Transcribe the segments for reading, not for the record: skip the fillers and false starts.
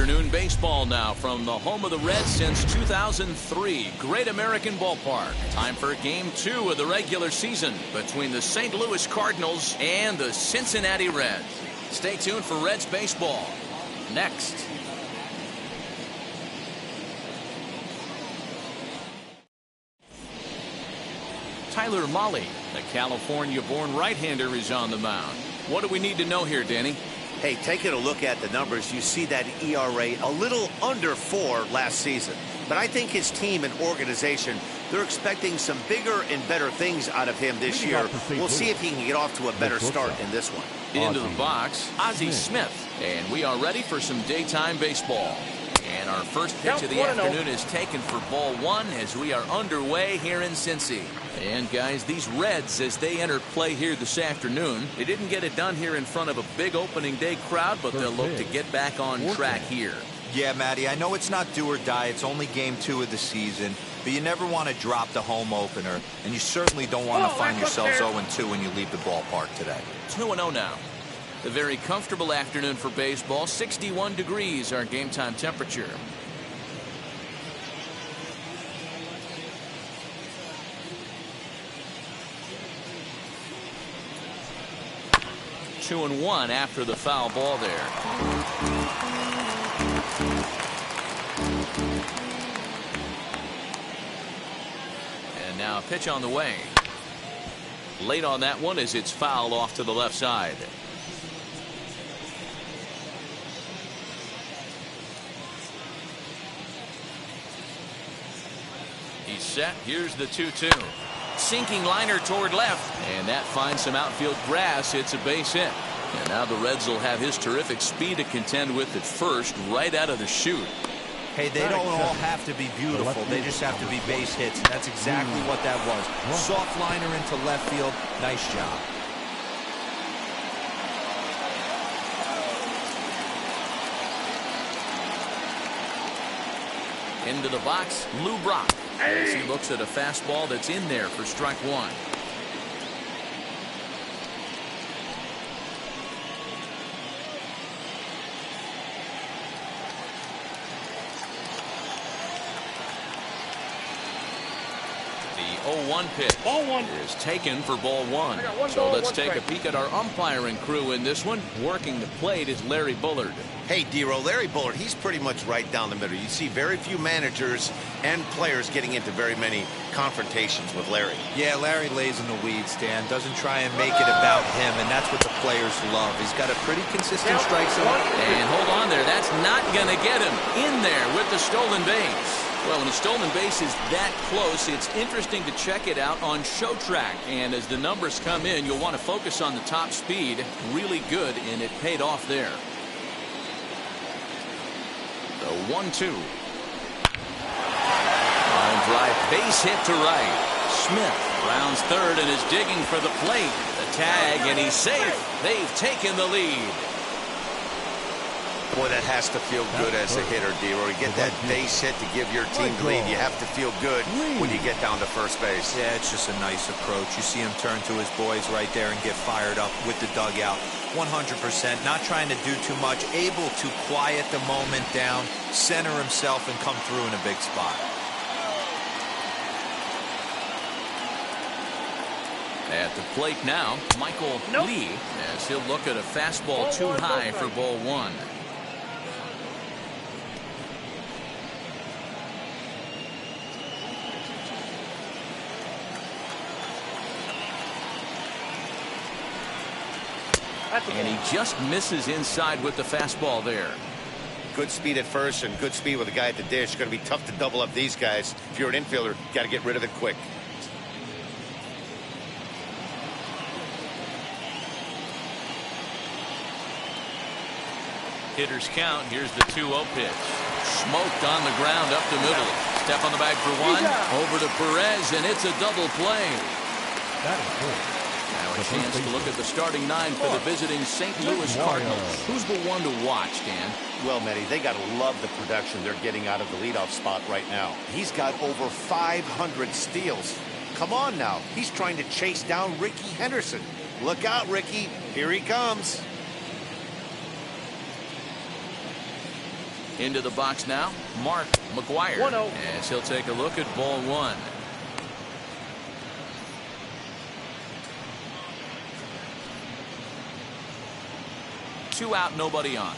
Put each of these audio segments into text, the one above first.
afternoon baseball now from the home of the Reds since 2003. Great American Ballpark. Time for Game 2 of the regular season between the St. Louis Cardinals and the Cincinnati Reds. Stay tuned for Reds baseball next. Tyler Mahle, the California-born right-hander, is on the mound. What do we need to know here, Danny? Hey, taking a look at the numbers, you see that ERA a little under 4 last season. But I think his team and organization, they're expecting some bigger and better things out of him this year. We'll see if he can get off to a better start in this one. Into the box, Ozzie Smith. And we are ready for some daytime baseball. And our first pitch of the afternoon is taken for ball 1 as we are underway here in Cincy. And guys, these Reds, as they enter play here this afternoon, they didn't get it done here in front of a big opening day crowd, but they'll look to get back on track here. Yeah, Matty, I know it's not do or die. It's only game 2 of the season, but you never want to drop the home opener, and you certainly don't want to find yourselves 0-2 when you leave the ballpark today. 2-0 now. A very comfortable afternoon for baseball. 61 degrees our game time temperature. Two and one after the foul ball there. And now a pitch on the way. Late on that one as it's fouled off to the left side. He's set. Here's the 2-2. Sinking liner toward left, and that finds some outfield grass. It's a base hit, and now the Reds will have his terrific speed to contend with at first, right out of the chute. Hey, they don't all have to be beautiful. They just have to be base hits, and that's exactly what that was. Soft liner into left field. Nice job. Into the box, Lou Brock, as he looks at a fastball that's in there for strike 1. The 0-1 pitch is taken for ball 1. So let's take a peek at our umpiring crew in this one. Working the plate is Larry Bullard. Hey, D-Row, Larry Bullard, he's pretty much right down the middle. You see very few managers and players getting into very many confrontations with Larry. Yeah, Larry lays in the weeds, Dan. Doesn't try and make it about him, and that's what the players love. He's got a pretty consistent strike zone. And hold on there. That's not going to get him in there with the stolen base. Well, when a stolen base is that close, it's interesting to check it out on Show Track. And as the numbers come in, you'll want to focus on the top speed. Really good, and it paid off there. The 1-2. Line drive, base hit to right. Smith rounds third and is digging for the plate. The tag, and he's safe. They've taken the lead. Boy, that has to feel good as a hitter, D-Row. You get that base hit to give your team the lead. You have to feel good when you get down to first base. Yeah, it's just a nice approach. You see him turn to his boys right there and get fired up with the dugout. 100%, not trying to do too much, able to quiet the moment down, center himself, and come through in a big spot. At the plate now, Michael Lee, as he'll look at a fastball too high for ball 1. And he just misses inside with the fastball there. Good speed at first and good speed with a guy at the dish. It's going to be tough to double up these guys. If you're an infielder, you got to get rid of it quick. Hitters count. Here's the 2-0 pitch. Smoked on the ground up the middle. Step on the bag for 1. Over to Perez, and it's a double play. That is good. Now a chance to look at the starting 9 for the visiting St. Louis Cardinals. Who's the one to watch, Dan? Well, Matty, they got to love the production they're getting out of the leadoff spot right now. He's got over 500 steals. Come on now. He's trying to chase down Ricky Henderson. Look out, Ricky. Here he comes. Into the box now, Mark McGuire, as he'll take a look at ball one. Two out, nobody on.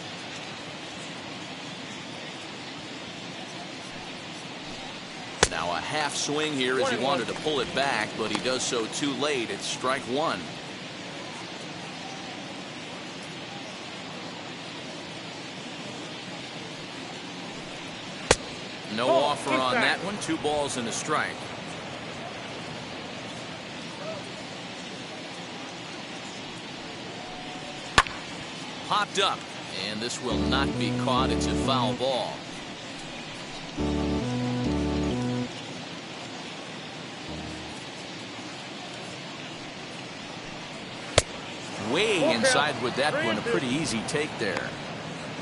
Now a half swing here as he wanted to pull it back, but he does so too late. It's strike one. No offer on that one. 2 balls and a strike. Popped up, and this will not be caught. It's a foul ball. Way inside with that one. A pretty easy take there.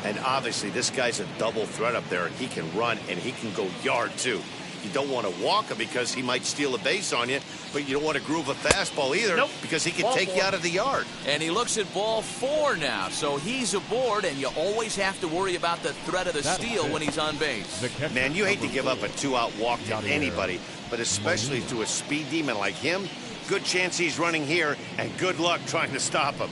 And obviously this guy's a double threat up there. He can run and he can go yard too. You don't want to walk him because he might steal a base on you, but you don't want to groove a fastball either because he can take you out of the yard. And he looks at ball 4 now, so he's aboard, and you always have to worry about the threat of the steal when he's on base. Man, you hate to give up a 2-out walk to anybody, but especially to a speed demon like him. Good chance he's running here, and good luck trying to stop him.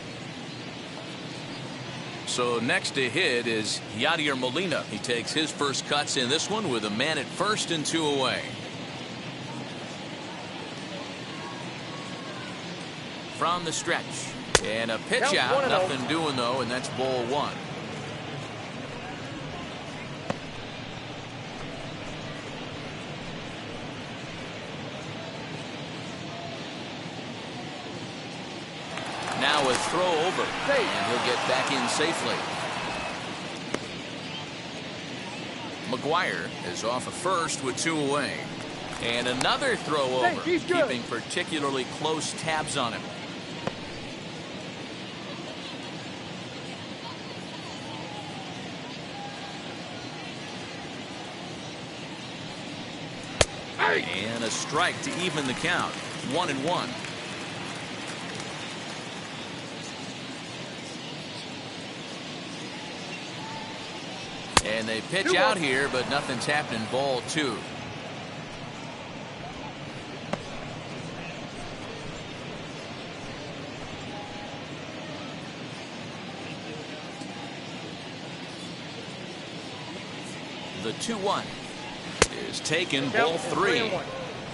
So next to hit is Yadier Molina. He takes his first cuts in this one with a man at first and 2 away. From the stretch. And a pitch out. Nothing doing though, and that's ball 1. Now a throw over, and he'll get back in safely. McGuire is off of first with 2 away. And another throw over, keeping particularly close tabs on him. And a strike to even the count. 1-1. And they pitch out here, but nothing's happening. Ball 2. The 2-1 is taken. Ball 3.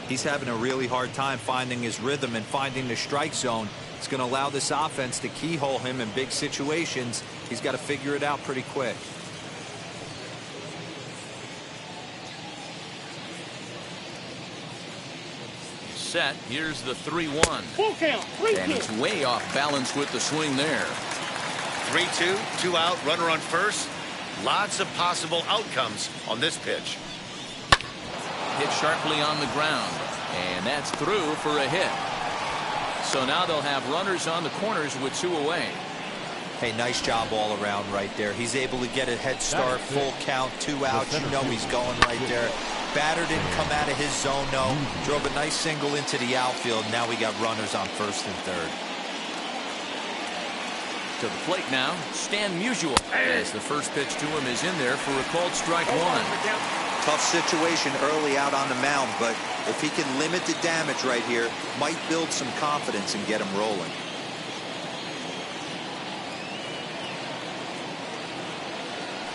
He's having a really hard time finding his rhythm and finding the strike zone. It's going to allow this offense to keyhole him in big situations. He's got to figure it out pretty quick. Set. Here's the 3-1. And he's way off balance with the swing there. 3-2, 2 out, runner on first. Lots of possible outcomes on this pitch. Hit sharply on the ground, and that's through for a hit. So now they'll have runners on the corners with 2 away. Hey, nice job all around right there. He's able to get a head start, full count, 2 outs. You know he's going right there. Batter didn't come out of his zone, no. Drove a nice single into the outfield. Now we got runners on first and third. To the plate now, Stan Musial, as the first pitch to him is in there for a called strike 1. Tough situation early out on the mound, but if he can limit the damage right here, might build some confidence and get him rolling.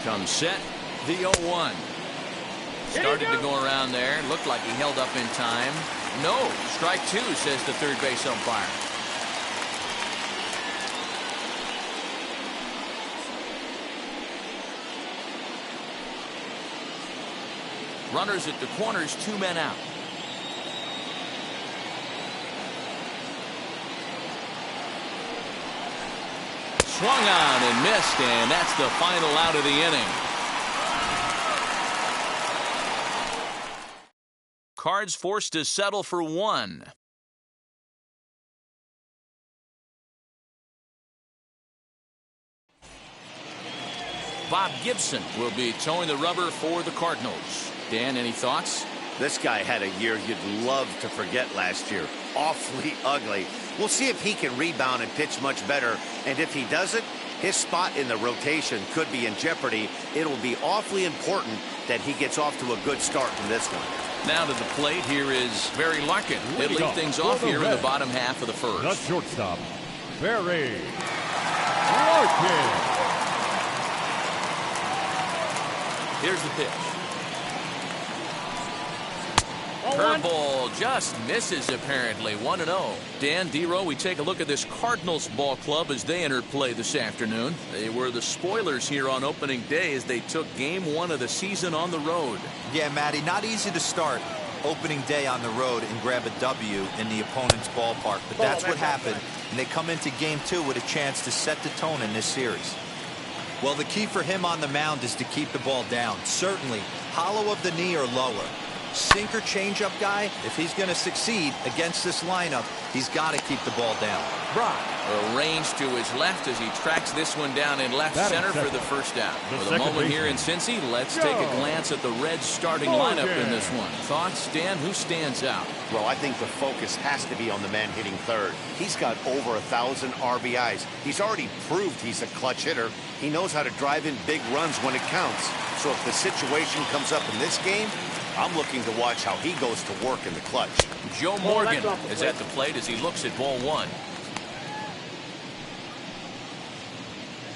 Comes set, the 0-1. Started to go around there. Looked like he held up in time. No, strike 2, says the third base umpire. Runners at the corners, 2 men out. Swung on and missed, and that's the final out of the inning. Cards forced to settle for 1. Bob Gibson will be towing the rubber for the Cardinals. Dan, any thoughts? This guy had a year you'd love to forget last year. Awfully ugly. We'll see if he can rebound and pitch much better. And if he doesn't, His spot in the rotation could be in jeopardy. It'll be awfully important that he gets off to a good start from this one. Now to the plate, here is Barry Larkin. He'll lead things off here in the bottom half of the first. The shortstop, Barry Larkin. Here's the pitch. Curveball just misses, apparently. 1-0. Dan, D-Row, we take a look at this Cardinals ball club as they enter play this afternoon. They were the spoilers here on opening day as they took game 1 of the season on the road. Yeah, Matty, not easy to start opening day on the road and grab a W in the opponent's ballpark. But that's what happened, and they come into game 2 with a chance to set the tone in this series. Well, the key for him on the mound is to keep the ball down. Certainly, hollow of the knee or lower. Sinker changeup guy, if he's going to succeed against this lineup, he's got to keep the ball down. Brock. A range to his left as he tracks this one down in left center for the first out. For the moment here in Cincy, let's take a glance at the Reds starting lineup in this one. Thoughts, Dan? Who stands out? Well, I think the focus has to be on the man hitting third. He's got over 1,000 RBIs. He's already proved he's a clutch hitter. He knows how to drive in big runs when it counts. So if the situation comes up in this game, I'm looking to watch how he goes to work in the clutch. Joe Morgan is at the plate as he looks at ball 1.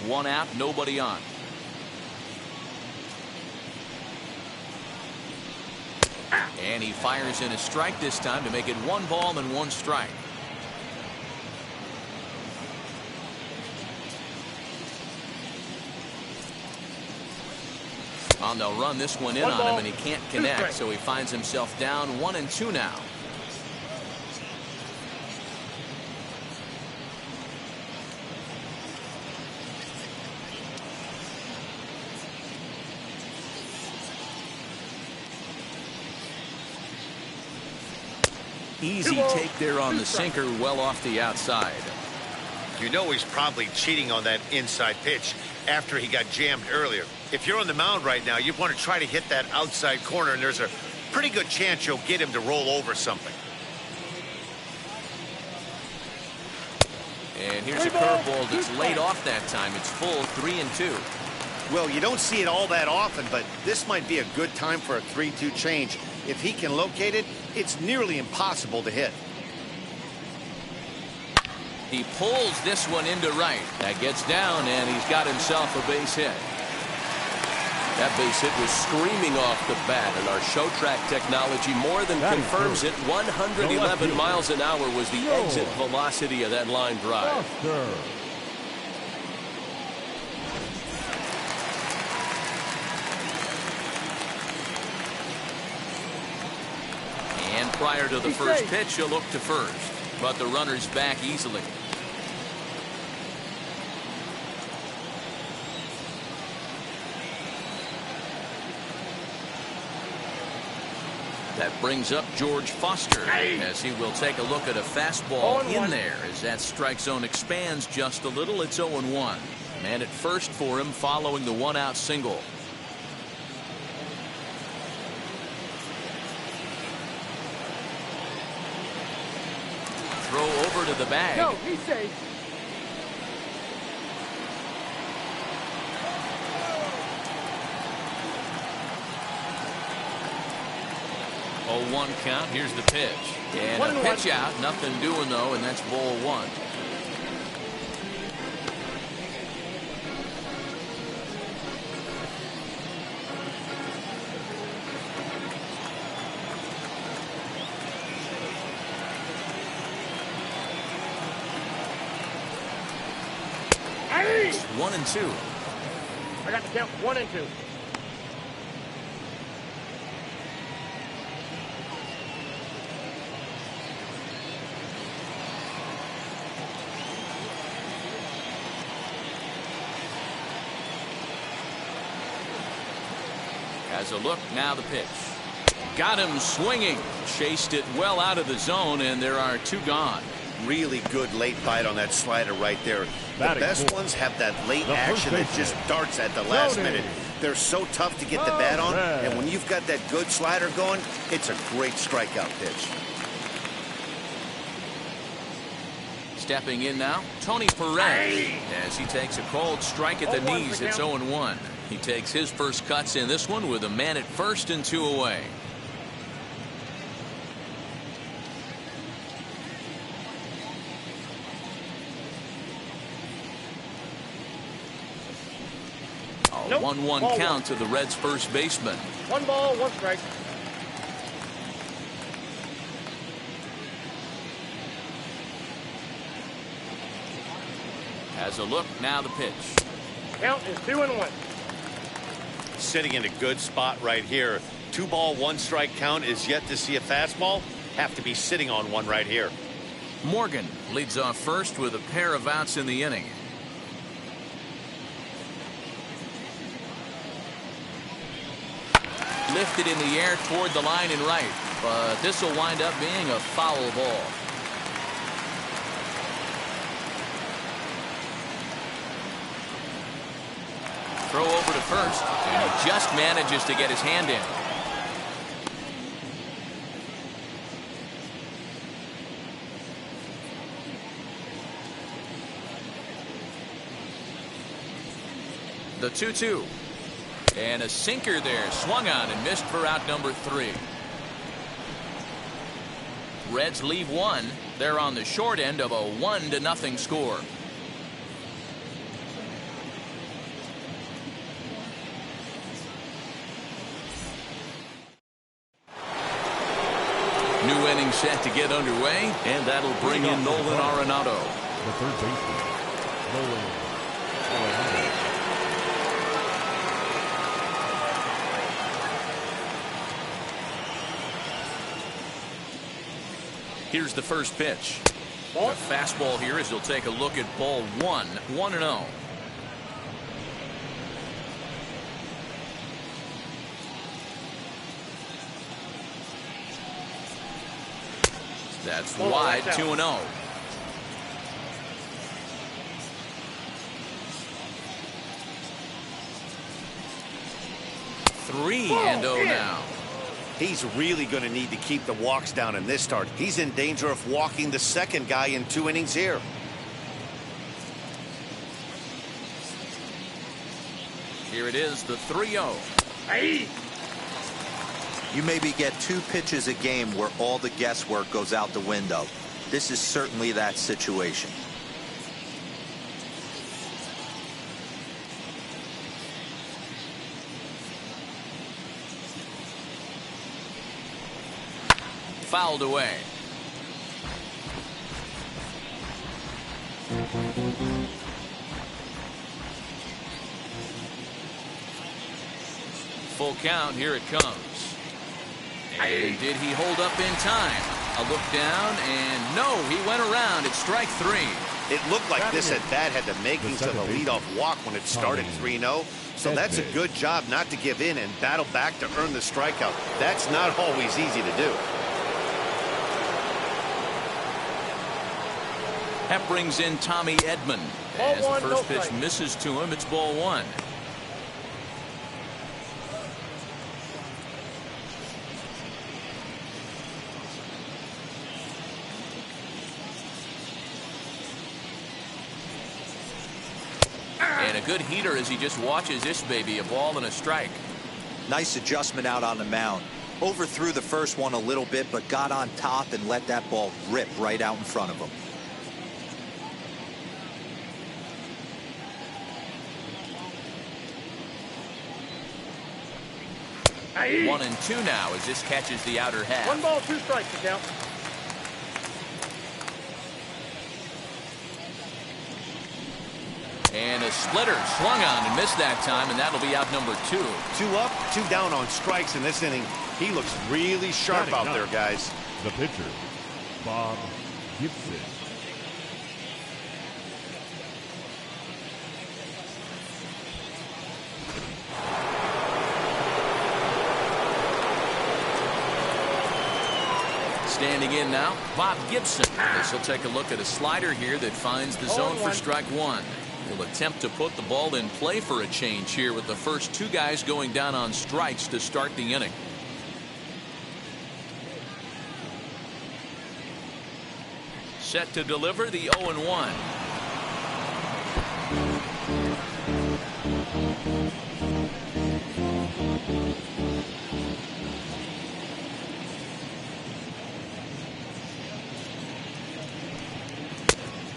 1 out, nobody on. And he fires in a strike this time to make it 1 ball and 1 strike. And they'll run this one in on him, and he can't connect, so he finds himself down 1-2 now. Easy take there on the sinker, well off the outside. You know he's probably cheating on that inside pitch after he got jammed earlier. If you're on the mound right now, you want to try to hit that outside corner, and there's a pretty good chance you'll get him to roll over something. And here's a curveball that's laid off that time. It's full 3-2. Well, you don't see it all that often, but this might be a good time for a 3-2 change. If he can locate it, it's nearly impossible to hit. He pulls this one into right. That gets down, and he's got himself a base hit. That base hit was screaming off the bat, and our show track technology more than confirms it. 111 miles an hour was the exit velocity of that line drive. And prior to the first pitch, he'll look to first. But the runner's back easily. That brings up George Foster as he will take a look at a fastball in there as that strike zone expands just a little. It's 0-1. Man at first for him following the 1-out single. Throw over to the bag. No, he's safe. Oh, 1 count. Here's the pitch. And a pitch out. Nothing doing, though, and that's ball 1. It's 1-2. I got the count 1-2. As a look, now the pitch. Got him swinging. Chased it well out of the zone, and there are 2 gone. Really good late bite on that slider right there. The best ones have that late action that just darts at the last minute. They're so tough to get the bat on, and when you've got that good slider going, it's a great strikeout pitch. Stepping in now, Tony Perez. As he takes a cold strike at the knees, it's 0-1. He takes his first cuts in this one with a man at first and 2 away. A 1-1 count to the Reds' first baseman. 1 ball, 1 strike. Has a look, now the pitch. Count is 2-1. Sitting in a good spot right here. 2 ball, 1 strike count is yet to see a fastball. Have to be sitting on one right here. Morgan leads off first with a pair of outs in the inning. Lifted in the air toward the line and right, but this will wind up being a foul ball. Throw over to first, and he just manages to get his hand in. The 2-2. And a sinker there, swung on and missed for out number 3. Reds leave 1. They're on the short end of a 1-0 score. New inning set to get underway, and that'll bring in Nolan Arenado. The third baseman, Nolan Arenado. Here's the first pitch. The fastball here as he'll take a look at ball 1, 1-0. That's wide, 2-0. Three and 0 now. He's really going to need to keep the walks down in this start. He's in danger of walking the second guy in 2 innings here. Here it is, the 3-0. You maybe get 2 pitches a game where all the guesswork goes out the window. This is certainly that situation. Fouled away. Full count, here it comes. And did he hold up in time? A look down, and no, he went around. It's strike 3. It looked like this at bat had the makings of the leadoff walk when it started 3-0. So that's a good job not to give in and battle back to earn the strikeout. That's not always easy to do. That brings in Tommy Edman. As the first pitch misses to him, it's ball 1. And a good heater as he just watches this baby, a ball and a strike. Nice adjustment out on the mound. Overthrew the first one a little bit, but got on top and let that ball rip right out in front of him. 1-2 now as this catches the outer half. 1 ball, 2 strikes to count. And a splitter swung on and missed that time, and that'll be out number 2. 2 up, 2 down on strikes in this inning. He looks really sharp out there, guys. The pitcher, Bob Gibson. Standing in now, Bob Gibson. This will take a look at a slider here that finds the zone for strike 1. He'll attempt to put the ball in play for a change here with the first 2 guys going down on strikes to start the inning. set to deliver the 0-1.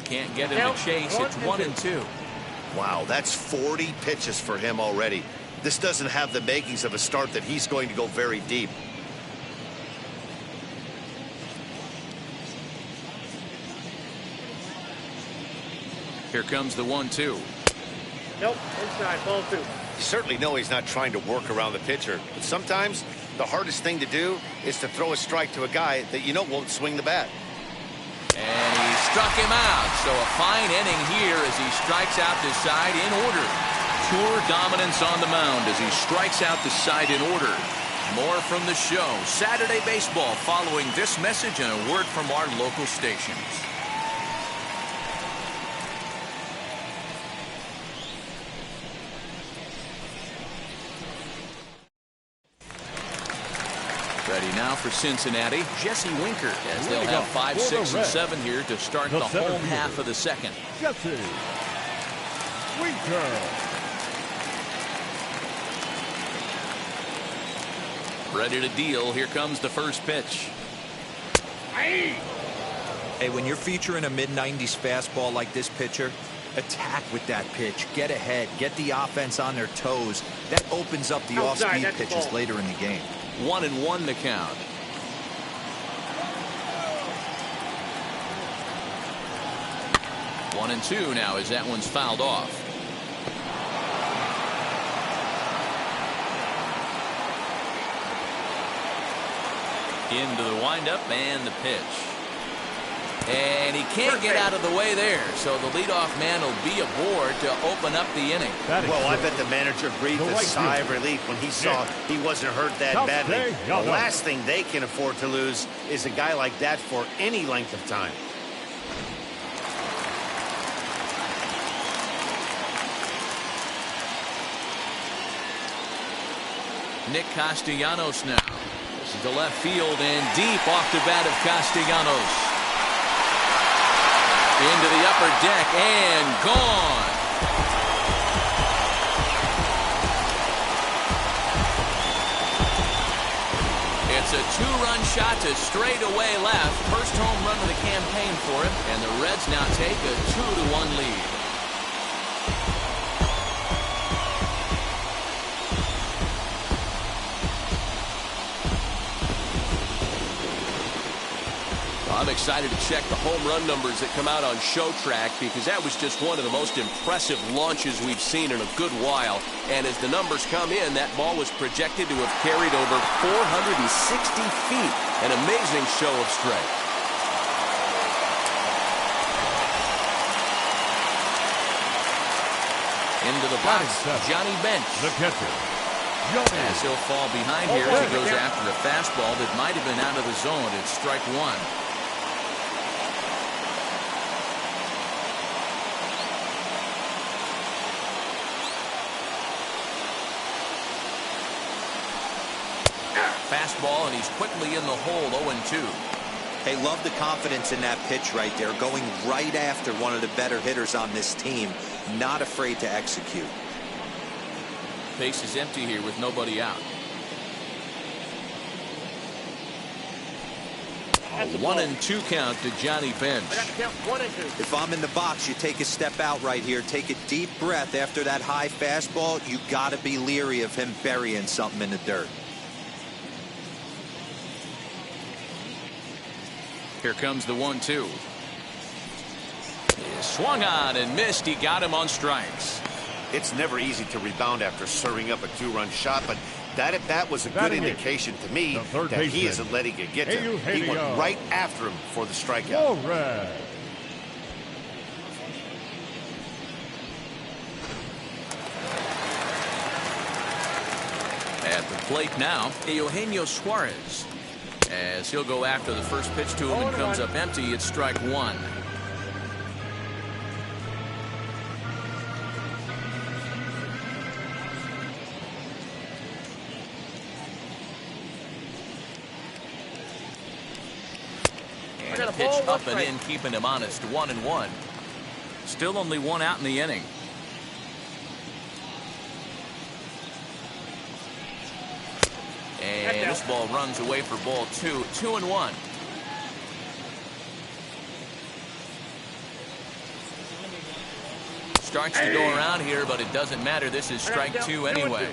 Can't get him to chase. It's 1-2. Wow, that's 40 pitches for him already. This doesn't have the makings of a start that he's going to go very deep. Here comes the 1-2. Nope, inside, ball 2. You certainly know he's not trying to work around the pitcher, but sometimes the hardest thing to do is to throw a strike to a guy that you know won't swing the bat. And he struck him out. So a fine inning here as he strikes out the side in order. Pure dominance on the mound as he strikes out the side in order. More from the show. Saturday Baseball following this message and a word from our local stations. Ready now for Cincinnati, Jesse Winker, as they'll have 5, 6, and 7 here to start the home half of the second. Jesse Winker. Ready to deal. Here comes the first pitch. Hey, when you're featuring a mid-90s fastball like this pitcher, attack with that pitch. Get ahead. Get the offense on their toes. That opens up the off-speed pitches later in the game. 1-1 the count. One and two now as that one's fouled off. Into the windup and the pitch. And he can't get out of the way there, so the leadoff man will be aboard to open up the inning. Well, I bet the manager breathed a sigh of relief when he saw he wasn't hurt that badly. The last thing they can afford to lose is a guy like that for any length of time. Nick Castellanos now. This is to left field and deep off the bat of Castellanos. Into the upper deck and gone. It's a two-run shot to straightaway left. First home run of the campaign for him, and the Reds now take a 2-1 lead. I'm excited to check the home run numbers that come out on Show Track because that was just one of the most impressive launches we've seen in a good while. And as the numbers come in, that ball was projected to have carried over 460 feet. An amazing show of strength. Into the box, Johnny Bench. The catcher, As he'll fall behind here as he goes after a fastball that might have been out of the zone. It's strike one. Fastball, and he's quickly in the hole, 0-2. Hey, love the confidence in that pitch right there, going right after one of the better hitters on this team, not afraid to execute. Base is empty here with nobody out. A 1-2 count to Johnny Bench. If I'm in the box, you take a step out right here, take a deep breath after that high fastball. You got to be leery of him burying something in the dirt. Here comes the 1-2. He swung on and missed. He got him on strikes. It's never easy to rebound after serving up a two-run shot, but that at bat was a good indication to me that he isn't letting it get to him. He went right after him for the strikeout. At the plate now, Eugenio Suarez. As he'll go after the first pitch to him and comes up empty, it's strike one. And a pitch up and in, keeping him honest. 1-1. Still only one out in the inning. And this ball runs away for ball 2. 2-1. Starts to go around here, but it doesn't matter. This is strike 2 anyway.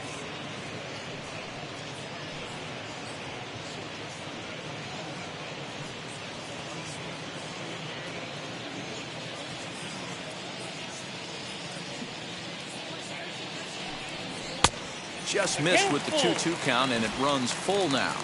Just missed with the 2-2 count, and it runs full now.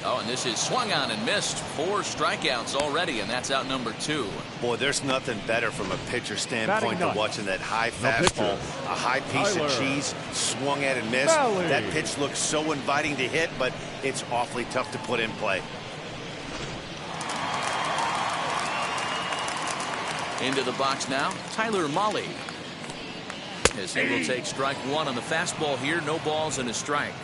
Oh, and this is swung on and missed. 4 strikeouts already, and that's out number 2. Boy, there's nothing better from a pitcher standpoint than watching that high fastball, a high piece of cheese, swung at and missed. That pitch looks so inviting to hit, but it's awfully tough to put in play. Into the box now, Tyler Mahle. As he will take strike 1 on the fastball here. No balls and a strike.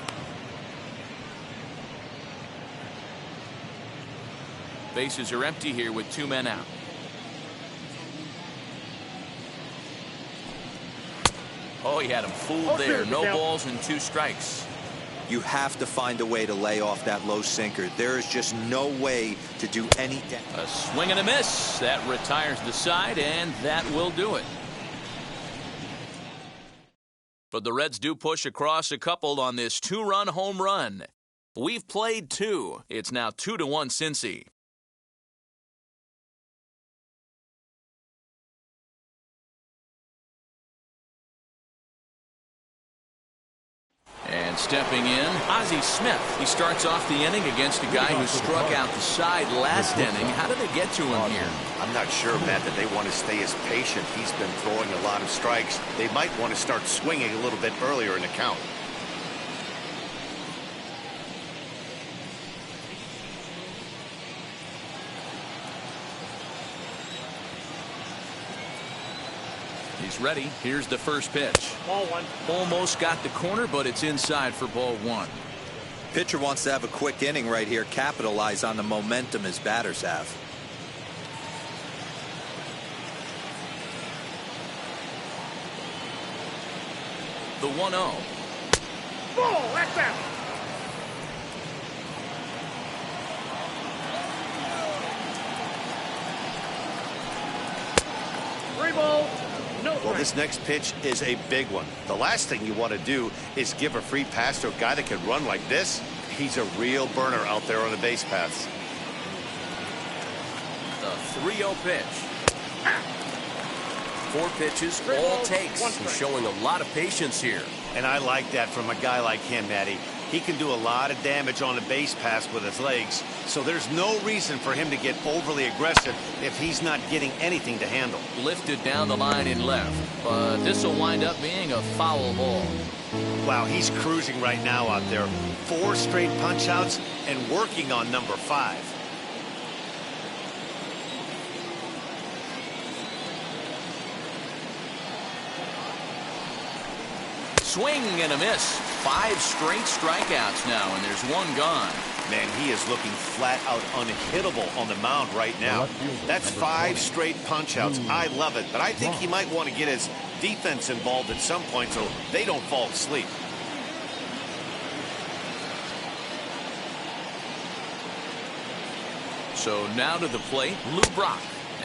Bases are empty here with 2 men out. Oh, he had him fooled there. No balls and 2 strikes. You have to find a way to lay off that low sinker. There is just no way to do any damage. A swing and a miss. That retires the side, and that will do it. But the Reds do push across a couple on this 2-run home run. We've played 2. It's now 2-1 Cincy. And stepping in, Ozzie Smith. He starts off the inning against a guy who struck out the side last inning. How did they get to him here? I'm not sure, Matt, that they want to stay as patient. He's been throwing a lot of strikes. They might want to start swinging a little bit earlier in the count. He's ready. Here's the first pitch. Ball 1. Almost got the corner, but it's inside for ball 1. Pitcher wants to have a quick inning right here, capitalize on the momentum his batters have. The 1-0. Ball, that's out. Three balls. Well, this next pitch is a big one. The last thing you want to do is give a free pass to a guy that can run like this. He's a real burner out there on the base paths. The 3-0 pitch. 4 pitches, all takes. He's showing a lot of patience here. And I like that from a guy like him, Matty. He can do a lot of damage on the base pass with his legs, so there's no reason for him to get overly aggressive if he's not getting anything to handle. Lifted down the line in left, but this will wind up being a foul ball. Wow, he's cruising right now out there. 4 straight punch-outs and working on number 5. Swing and a miss. 5 straight strikeouts now, and there's 1 gone. Man, he is looking flat out unhittable on the mound right now. That's 5 straight punch-outs. I love it, but I think he might want to get his defense involved at some point so they don't fall asleep. So now to the plate, Lou Brock,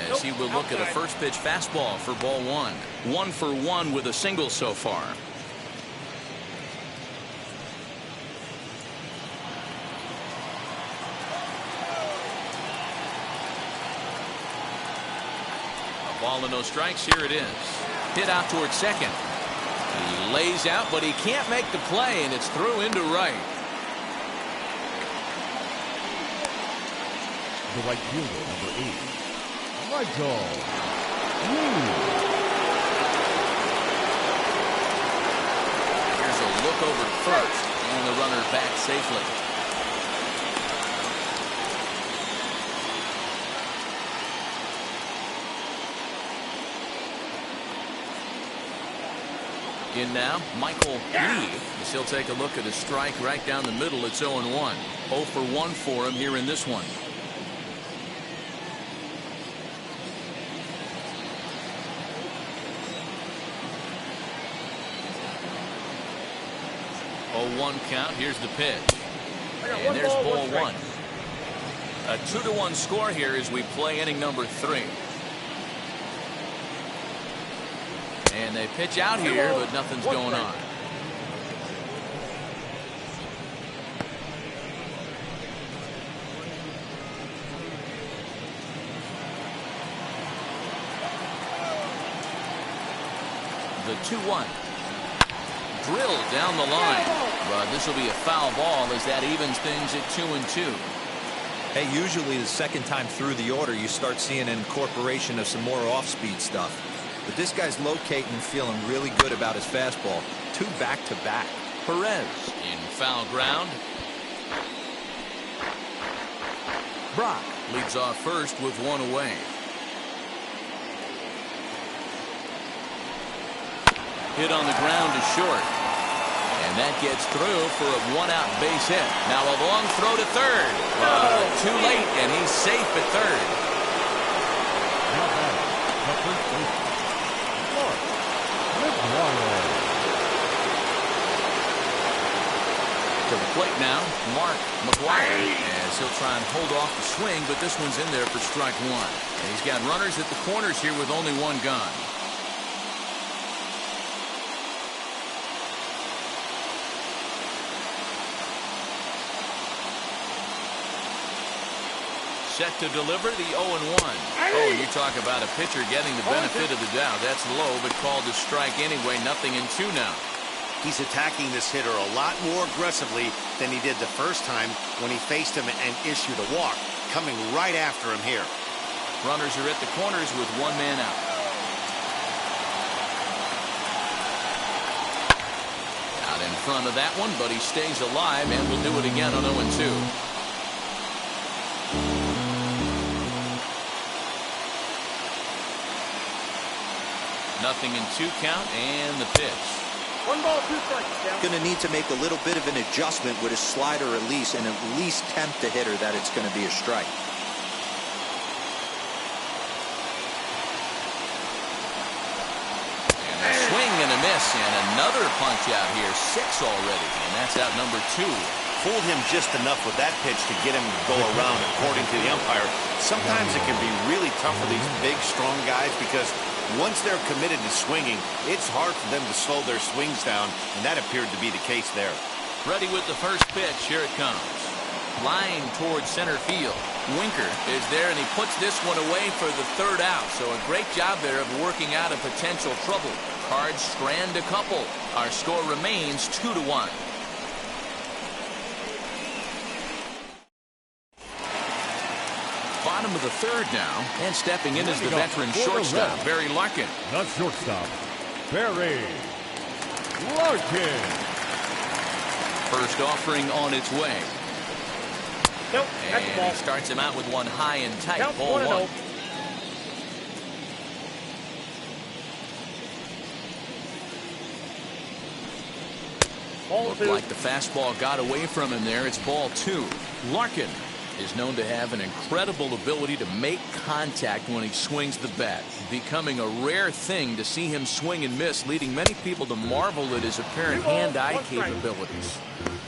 as he will look at a first pitch fastball for ball 1. 1 for 1 with a single so far. Ball and no strikes. Here it is. Hit out towards second. He lays out, but he can't make the play, and it's through into right. The right fielder, number 8, Michael. Here's a look over first, and the runner back safely. In now, Michael Lee, as he'll take a look at a strike right down the middle. It's 0-1. 0 for 1 for him here in this one. Oh, 1 count. Here's the pitch. And there's ball 1. A 2-1 score here as we play inning number 3. And they pitch out here, but nothing's going on. The 2-1. Drilled down the line. But this will be a foul ball as that evens things at 2-2. Hey, usually the second time through the order, you start seeing an incorporation of some more off-speed stuff. But this guy's locating and feeling really good about his fastball. 2 back-to-back. Perez in foul ground. Brock leads off first with 1 away. Hit on the ground to short. And that gets through for a 1-out base hit. Now a long throw to third. Too late, and he's safe at third. To the plate now, Mark McGuire, as he'll try and hold off the swing, but this one's in there for strike 1. And he's got runners at the corners here with only 1 gone. Set to deliver the 0-1. Oh, and you talk about a pitcher getting the benefit of the doubt. That's low, but called a strike anyway. 0-2 now. He's attacking this hitter a lot more aggressively than he did the first time when he faced him and issued a walk. Coming right after him here. Runners are at the corners with 1 man out. Out in front of that one, but he stays alive and will do it again on 0-2. Nothing in 2 count, and the pitch. 1 ball, 2 strikes. Going to need to make a little bit of an adjustment with his slider release and at least tempt the hitter that it's going to be a strike. And a swing and a miss, and another punch out here. 6 already, and that's out number 2. Fooled him just enough with that pitch to get him to go around, according to the umpire. Sometimes it can be really tough for these big, strong guys because once they're committed to swinging, it's hard for them to slow their swings down, and that appeared to be the case there. Ready with the first pitch. Here it comes. Flying towards center field. Winker is there, and he puts this one away for the 3rd out. So a great job there of working out a potential trouble. Cards strand a couple. Our score remains 2-1. Bottom of the 3rd now, and stepping in is the veteran shortstop, Barry Larkin. The shortstop, Barry Larkin. First offering on its way. Nope, that's the And ball. he starts him out with one high and tight. Count Ball 1-0. 1. Ball Looked 2. like the fastball got away from him there. It's ball 2. Larkin is known to have an incredible ability to make contact when he swings the bat, becoming a rare thing to see him swing and miss, leading many people to marvel at his apparent hand-eye capabilities.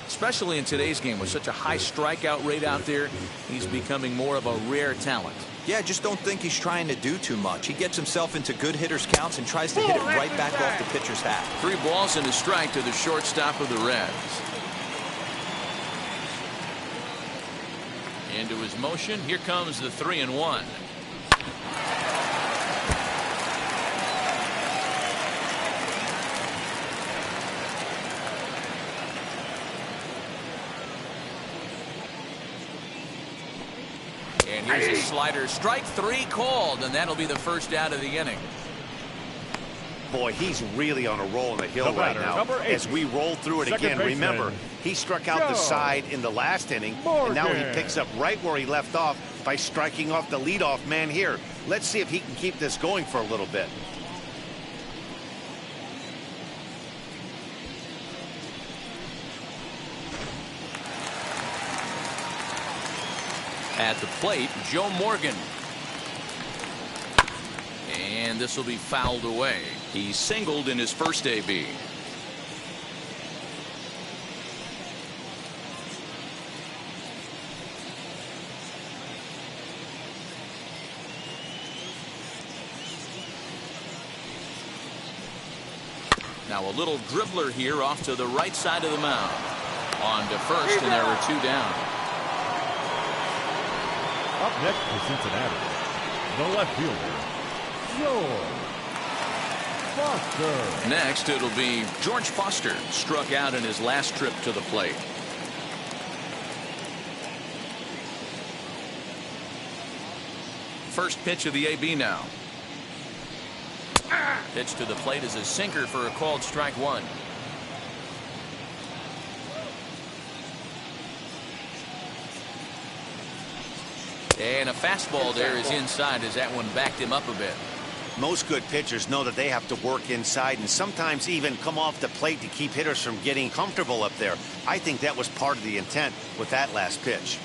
Especially in today's game with such a high strikeout rate out there, he's becoming more of a rare talent. Yeah, I just don't think he's trying to do too much. He gets himself into good hitters' counts and tries to hit it right back off the pitcher's hat. 3 balls and a strike to the shortstop of the Reds. Into his motion. Here comes the 3-1. And here's a slider. Strike 3 called, and that'll be the first out of the inning. Boy, he's really on a roll in the hill right now. As we roll through it again, remember, he struck out the side in the last inning, and now he picks up right where he left off by striking off the leadoff man here. Let's see if he can keep this going for a little bit. At the plate, Joe Morgan. And this will be fouled away. He singled in his first AB. Now a little dribbler here off to the right side of the mound. On to first, and there are 2 down. Up next for Cincinnati, the left fielder, George Foster. Next, it'll be George Foster, struck out in his last trip to the plate. First pitch of the AB now. Pitch to the plate is a sinker for a called strike 1. And a fastball there is inside as that one backed him up a bit. Most good pitchers know that they have to work inside and sometimes even come off the plate to keep hitters from getting comfortable up there. I think that was part of the intent with that last pitch.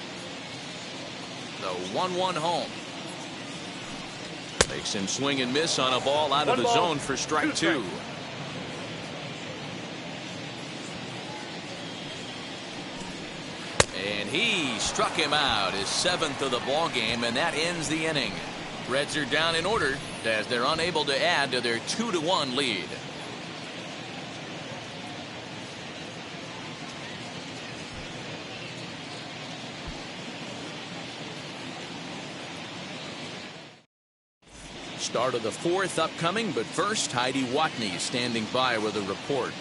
The 1-1 home. Makes him swing and miss on a ball out of the zone for strike 2. And he struck him out, his 7th of the ball game, and that ends the inning. Reds are down in order as they're unable to add to their 2-1 lead. Start of the 4th upcoming, but first, Heidi Watney standing by with a report.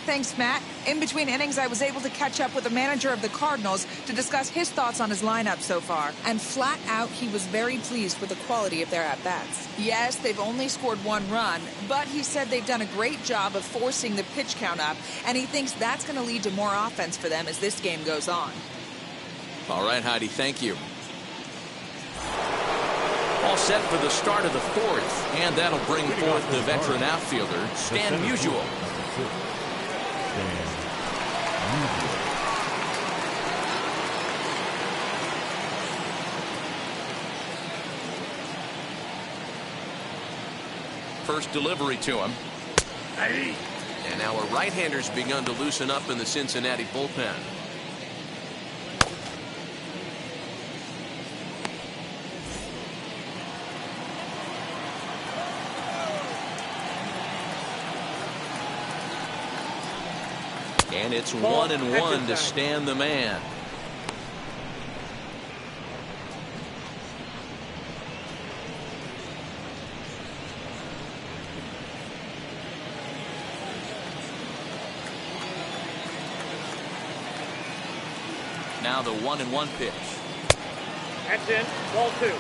Thanks, Matt. In between innings, I was able to catch up with the manager of the Cardinals to discuss his thoughts on his lineup so far. And flat out, he was very pleased with the quality of their at-bats. Yes, they've only scored 1 run, but he said they've done a great job of forcing the pitch count up, and he thinks that's going to lead to more offense for them as this game goes on. All right, Heidi, thank you. All set for the start of the 4th, and that'll bring forth the veteran outfielder, Stan Musial. First delivery to him. And now a right-hander's begun to loosen up in the Cincinnati bullpen. And it's 1-1 to Stan the man. Now the 1-1 pitch. That's in. Ball 2.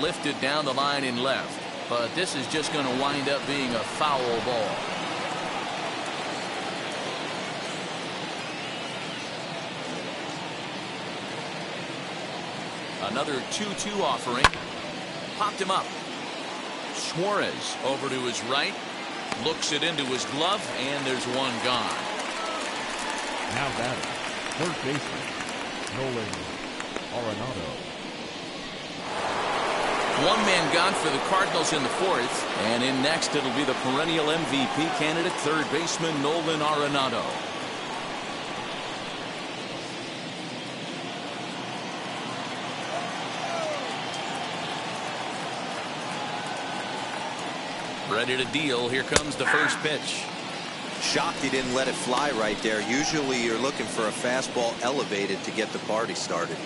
Lifted down the line in left, but this is just going to wind up being a foul ball. Another 2-2 offering. Popped him up. Suarez over to his right, looks it into his glove, and there's one gone. Now batting, third baseman, Nolan Arenado. One man gone for the Cardinals in the 4th, and in next it'll be the perennial MVP candidate, third baseman Nolan Arenado. Ready to deal. Here comes the first pitch. Shocked he didn't let it fly right there. Usually you're looking for a fastball elevated to get the party started.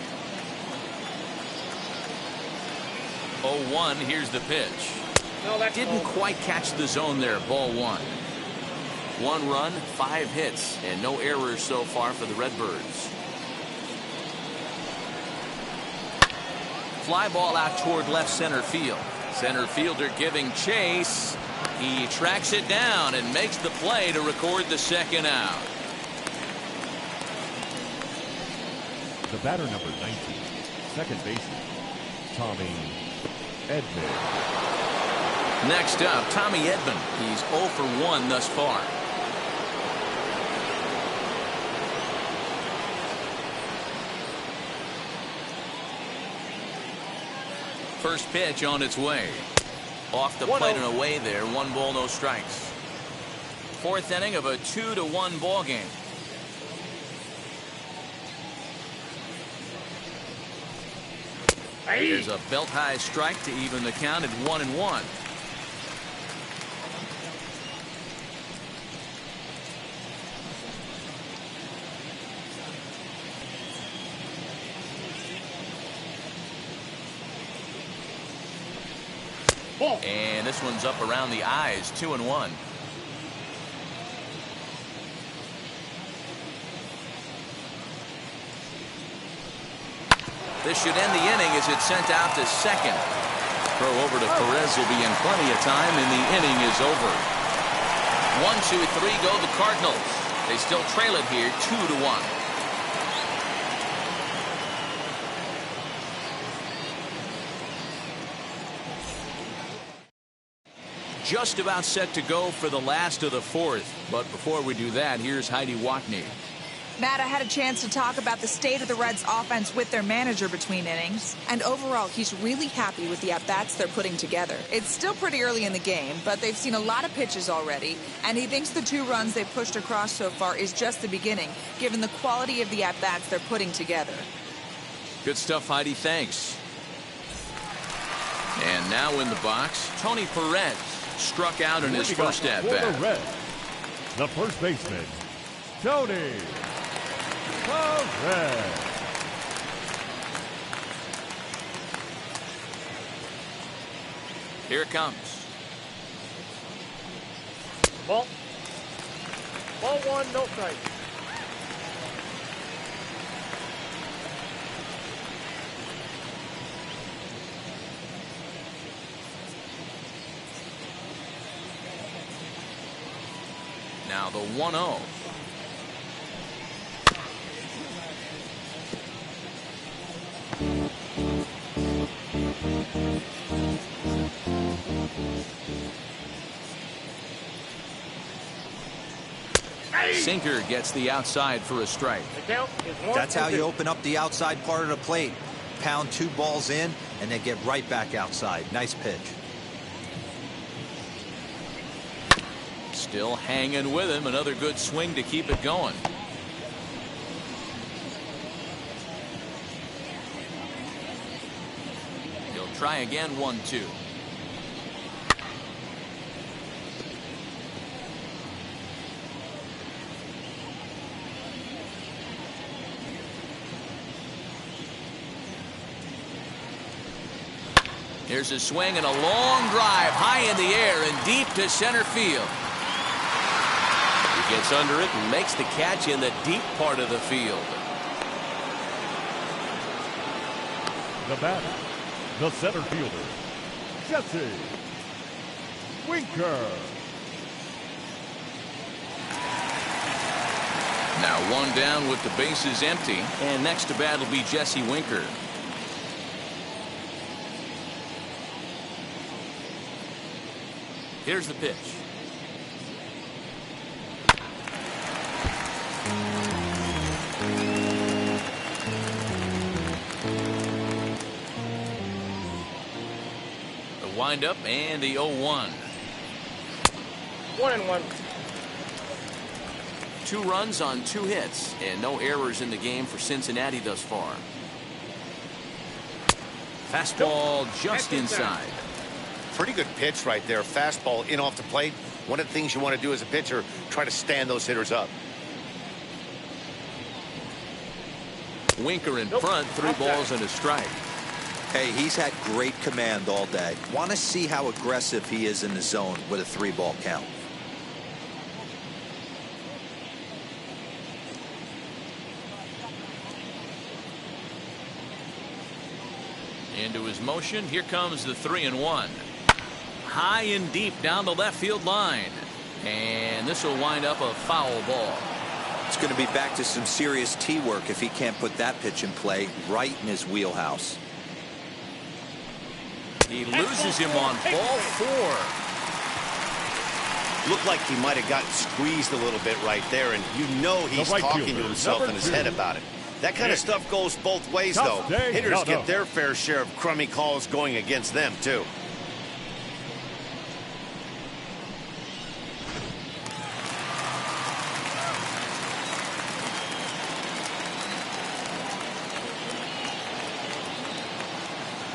0-1, here's the pitch. No, Didn't quite catch the zone there, ball 1. 1 run, 5 hits, and no errors so far for the Redbirds. Fly ball out toward left center field. Center fielder giving chase. He tracks it down and makes the play to record the second out. The batter, number 19, second baseman, Tommy Edman. Next up, Tommy Edman. He's 0 for 1 thus far. First pitch on its way. Off the plate and away there. 1 ball, no strikes. Fourth inning of a 2-1 ball game. Here's a belt-high strike to even the count at 1-1. And this one's up around the eyes. 2-1. This should end the inning as it's sent out to second. Throw over to Perez will be in plenty of time, and the inning is over. 1-2-3 go the Cardinals. They still trail it here 2-1. Just about set to go for the last of the fourth. But before we do that, here's Heidi Watney. Matt, I had a chance to talk about the state of the Reds offense with their manager between innings. And overall, he's really happy with the at-bats they're putting together. It's still pretty early in the game, but they've seen a lot of pitches already. And he thinks the 2 runs they've pushed across so far is just the beginning, given the quality of the at-bats they're putting together. Good stuff, Heidi. Thanks. And now in the box, Tony Perez struck out in his first at-bat. The first baseman, Tony Perez. Here it comes. Ball 1, no strike. Now the 1-0. Sinker gets the outside for a strike. That's how you open up the outside part of the plate. Pound 2 balls in and then get right back outside. Nice pitch. Still hanging with him. Another good swing to keep it going. He'll try again. 1-2. Here's a swing and a long drive high in the air and deep to center field. He gets under it and makes the catch in the deep part of the field. The batter, the center fielder, Jesse Winker. Now 1 down with the bases empty, and next to bat will be Jesse Winker. Here's the pitch. The windup and the 0-1. 1-1. 2 runs on 2 hits and no errors in the game for Cincinnati thus far. Fastball just inside. Pretty good pitch right there. Fastball in off the plate. One of the things you want to do as a pitcher, try to stand those hitters up. Winker in front, 3 balls and a strike. Hey, he's had great command all day. Want to see how aggressive he is in the zone with a 3-ball count. Into his motion. Here comes the 3-1. high and deep down the left field line. And this will wind up a foul ball. It's going to be back to some serious tee work if he can't put that pitch in play right in his wheelhouse. He loses him on ball 4. Looked like he might have gotten squeezed a little bit right there, and you know he's talking to himself in his head about it. That kind of stuff goes both ways, though. Hitters get their fair share of crummy calls going against them, too.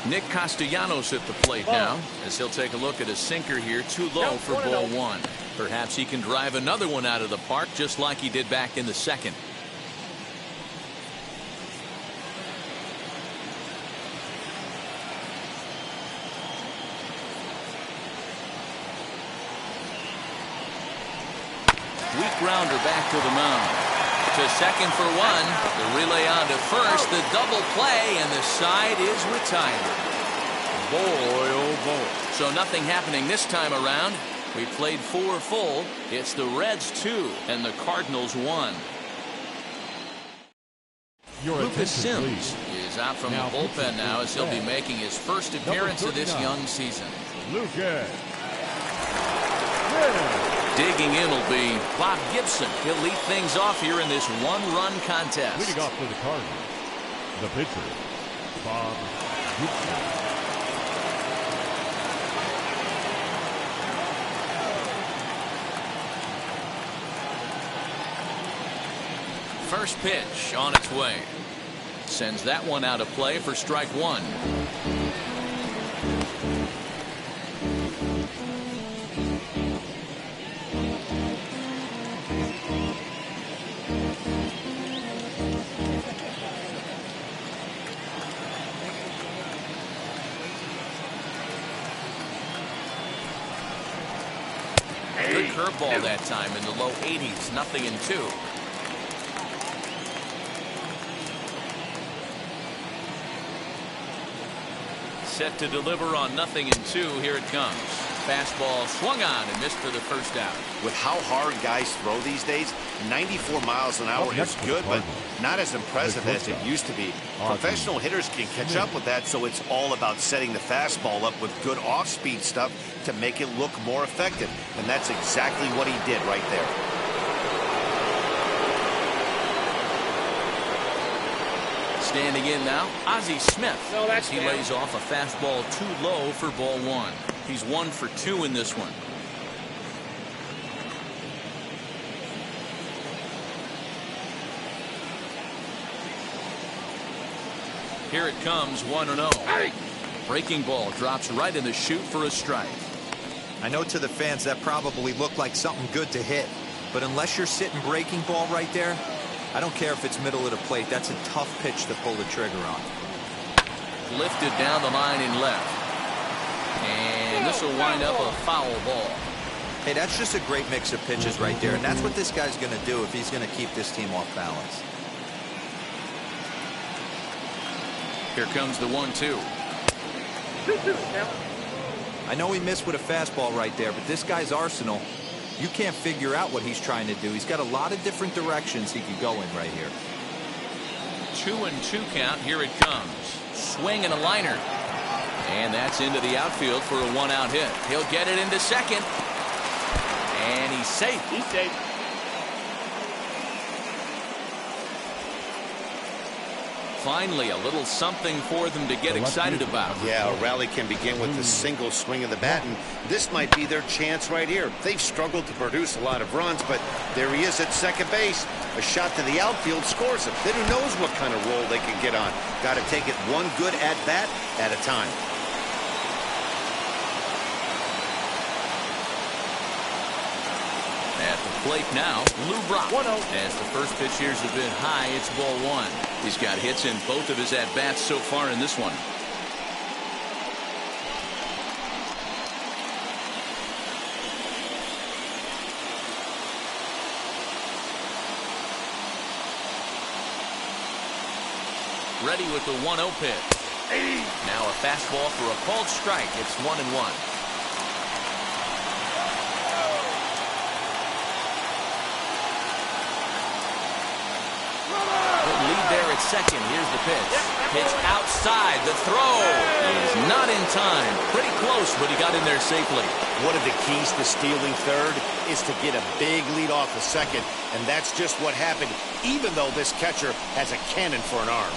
Nick Castellanos at the plate now, as he'll take a look at a sinker here, too low for ball 1. Perhaps he can drive another one out of the park just like he did back in the second. Weak grounder back to the mound. To second for 1. The relay on to first. The double play, and the side is retired. Boy, oh boy. So nothing happening this time around. We played 4 full. It's the Reds 2 and the Cardinals 1. Lucas Sims is out from the bullpen now as he'll be making his first appearance of this young season. Lucas. Digging in will be Bob Gibson. He'll lead things off here in this one-run contest. Leading off for the Cardinals, the pitcher, Bob Gibson. First pitch on its way. Sends that one out of play for strike 1. Good curveball that time in the low 80s. Nothing in 2. Set to deliver on nothing in 2. Here it comes. Fastball swung on and missed for the first out. With how hard guys throw these days, 94 miles an hour is good, but not as impressive as it used to be. Professional hitters can catch up with that, so it's all about setting the fastball up with good off-speed stuff to make it look more effective. And that's exactly what he did right there. Standing in now, Ozzie Smith. As he lays off a fastball too low for ball 1. He's 1 for 2 in this one. Here it comes, 1-0. Breaking ball drops right in the chute for a strike. I know to the fans that probably looked like something good to hit, but unless you're sitting breaking ball right there, I don't care if it's middle of the plate. That's a tough pitch to pull the trigger on. Lifted down the line in left. And this will wind up a foul ball. Hey, that's just a great mix of pitches right there, and that's what this guy's going to do if he's going to keep this team off balance. Here comes the 1-2. I know he missed with a fastball right there, but this guy's arsenal, you can't figure out what he's trying to do. He's got a lot of different directions he could go in right here. 2-2 count. Here it comes. Swing and a liner. And that's into the outfield for a 1-out hit. He'll get it into second. And he's safe. He's safe. Finally, a little something for them to get excited about. Yeah, a rally can begin with a single swing of the bat, and this might be their chance right here. They've struggled to produce a lot of runs, but there he is at second base. A shot to the outfield scores him. Then who knows what kind of roll they can get on. Got to take it one good at-bat at a time. At the plate now, Lou Brock. 1-0. As the first pitch here's a bit high, it's ball 1. He's got hits in both of his at-bats so far in this one. Ready with the 1-0 pitch. Now a fastball for a called strike. It's 1-1. at second. Here's the pitch. Pitch outside. The throw is not in time. Pretty close, but he got in there safely. One of the keys to stealing third is to get a big lead off the second, and that's just what happened, even though this catcher has a cannon for an arm.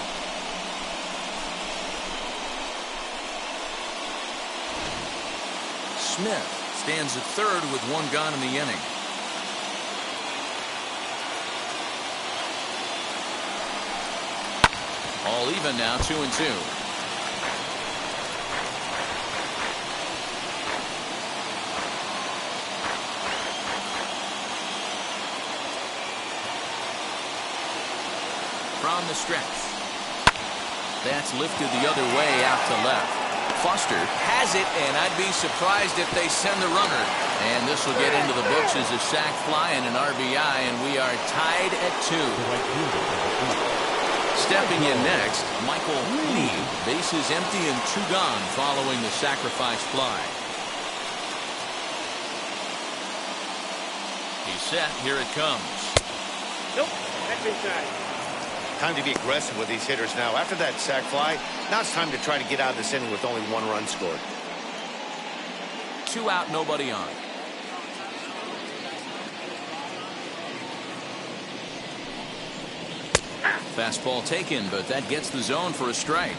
Smith stands at third with one gone in the inning. All even now, 2-2. From the stretch. That's lifted the other way out to left. Foster has it, and I'd be surprised if they send the runner. And this will get into the books as a sac fly and an RBI, and we are tied at 2. Stepping in next, Michael Lee. Bases empty and 2 gone following the sacrifice fly. He's set. Here it comes. Nope. That's inside. Time to be aggressive with these hitters now. After that sac fly, now it's time to try to get out of this inning with only 1 run scored. 2 out, nobody on. Fastball taken, but that gets the zone for a strike.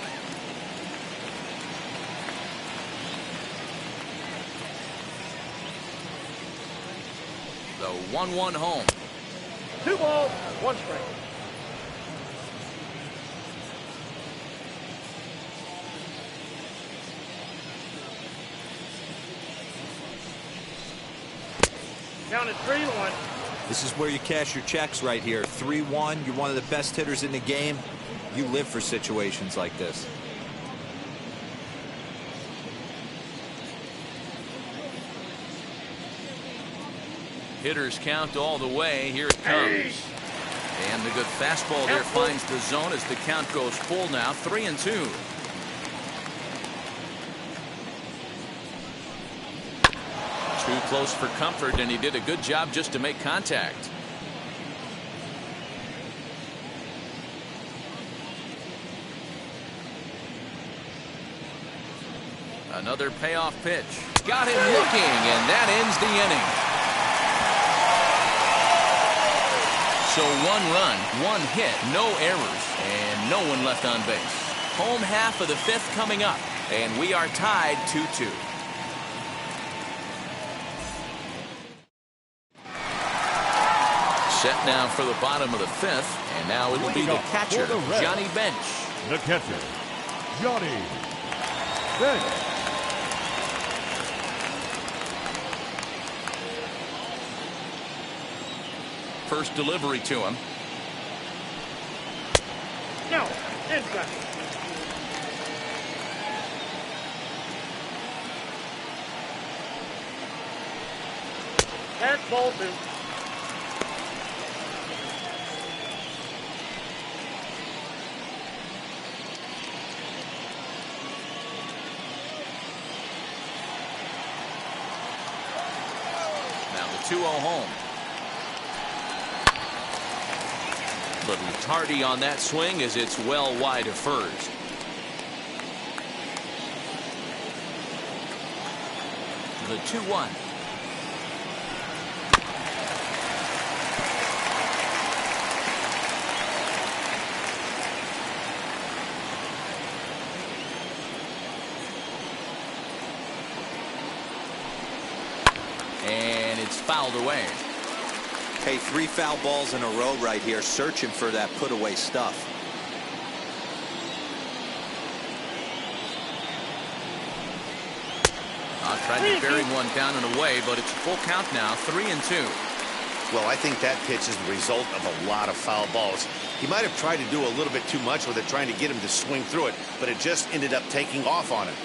The 1-1 home. 2 balls, 1 strike. Counted 3-1. This is where you cash your checks right here. 3-1. You're one of the best hitters in the game. You live for situations like this. Hitters count all the way. Here it comes. And the good fastball there finds the zone as the count goes full now. 3-2. Too close for comfort, and he did a good job just to make contact. Another payoff pitch. Got him looking, and that ends the inning. So 1 run, 1 hit, no errors, and no one left on base. Home half of the 5th coming up, and we are tied 2-2. Set now for the bottom of the 5th, and now it'll be the catcher, Johnny Bench. The catcher, Johnny Bench. First delivery to him. No, inside. That's ball 2. Now the 2-0 home. Little tardy on that swing as it's well wide of first. The 2-1. And it's fouled away. Hey, 3 foul balls in a row right here, searching for that put-away stuff. Tried to bury one down and away, but it's full count now, 3-2. Well, I think that pitch is the result of a lot of foul balls. He might have tried to do a little bit too much with it, trying to get him to swing through it, but it just ended up taking off on him.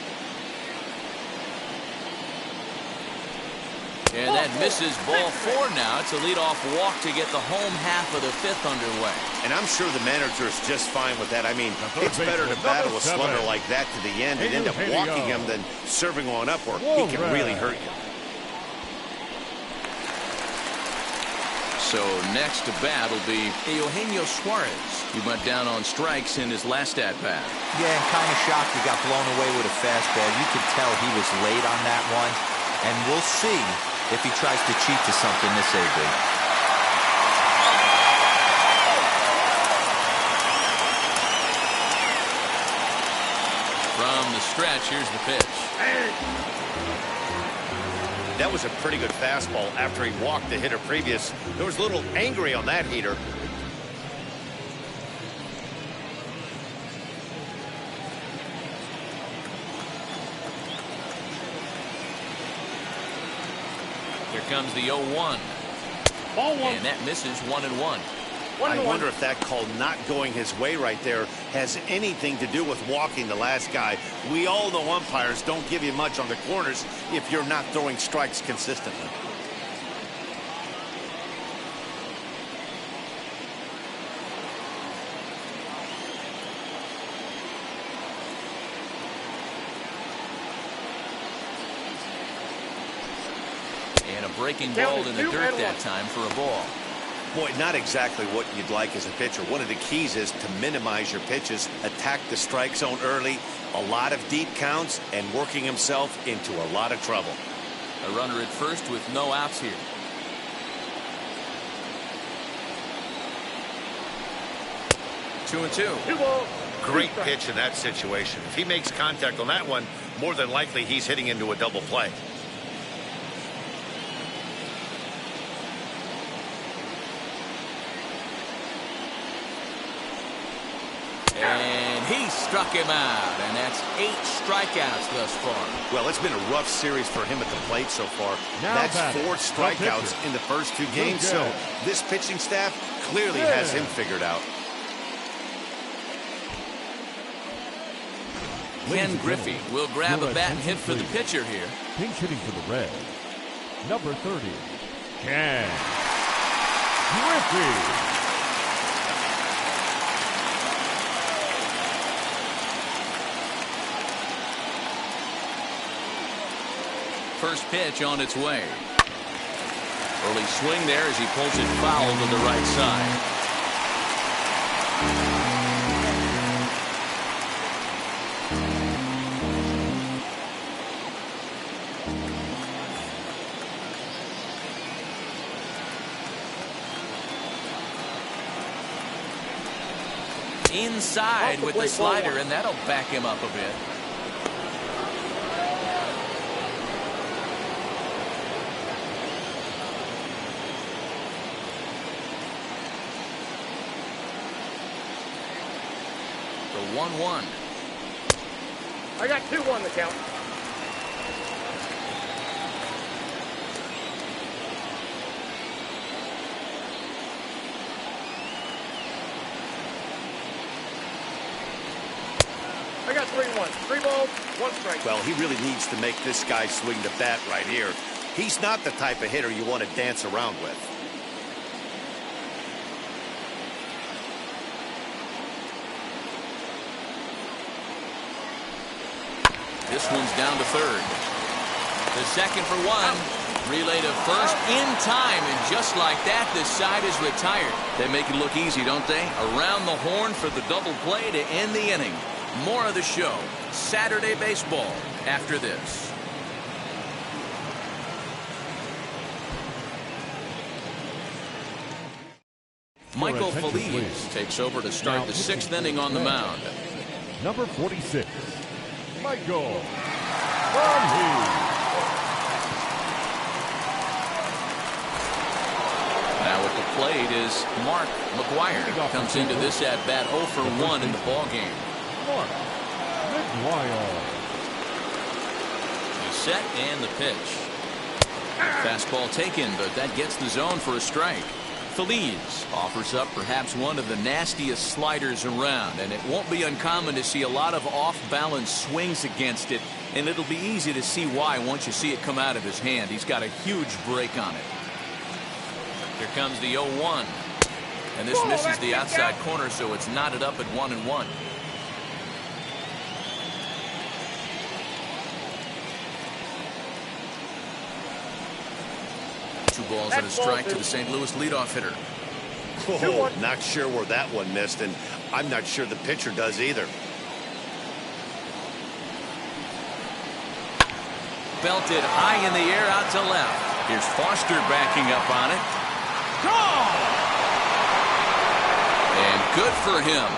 And that misses ball 4 now. It's a leadoff walk to get the home half of the 5th underway. And I'm sure the manager is just fine with that. I mean, it's better to battle a slugger like that to the end and end up walking him than serving one up where he can really hurt you. So next to bat will be Eugenio Suarez. He went down on strikes in his last at-bat. Yeah, and kind of shocked he got blown away with a fastball. You could tell he was late on that one. And we'll see if he tries to cheat to something this AB. From the stretch, here's the pitch. That was a pretty good fastball after he walked the hitter previous. There was a little angry on that heater. Here comes the 0-1. Ball one. And that misses 1-1. I wonder if that call not going his way right there has anything to do with walking the last guy. We all know umpires don't give you much on the corners if you're not throwing strikes consistently. And a breaking ball in the dirt that time for a ball. Boy, not exactly what you'd like as a pitcher. One of the keys is to minimize your pitches, attack the strike zone early, a lot of deep counts, and working himself into a lot of trouble. A runner at first with no outs here. Two and two. 2 balls. Great pitch in that situation. If he makes contact on that one, more than likely he's hitting into a double play. And he struck him out, and that's 8 strikeouts thus far. Well, it's been a rough series for him at the plate so far. Now That's batting, 4 the strikeouts pitcher. in the first 2 games, so this pitching staff clearly has him figured out. Ken Griffey will grab a bat and hit for the pitcher here. Pinch hitting for the Reds. Number 30, Ken Griffey. First pitch on its way. Early swing there as he pulls it foul to the right side. Inside with the slider, and that'll back him up a bit. The 1-1. I got 2-1 the count. I got 3-1. 3 balls, 1 strike. Well, he really needs to make this guy swing the bat right here. He's not the type of hitter you want to dance around with. This one's down to third. The second for 1. Relay to first in time, and just like that, this side is retired. They make it look easy, don't they? Around the horn for the double play to end the inning. More of the show. Saturday baseball after this. Michael Feliz takes over to start the 6th inning on the mound. Number 46, Michael Feliz. Now at the plate is Mark McGuire. Comes into this at bat 0 for 1 in the ballgame. Mark McGuire. The set and the pitch. Fastball taken, but that gets the zone for a strike. Feliz offers up perhaps one of the nastiest sliders around, and it won't be uncommon to see a lot of off-balance swings against it, and it'll be easy to see why once you see it come out of his hand. He's got a huge break on it. Here comes the 0-1, and this misses the outside corner, so it's knotted up at 1-1. 2 balls and a strike to the St. Louis leadoff hitter. Oh, not sure where that one missed, and I'm not sure the pitcher does either. Belted high in the air out to left. Here's Foster backing up on it. And good for him.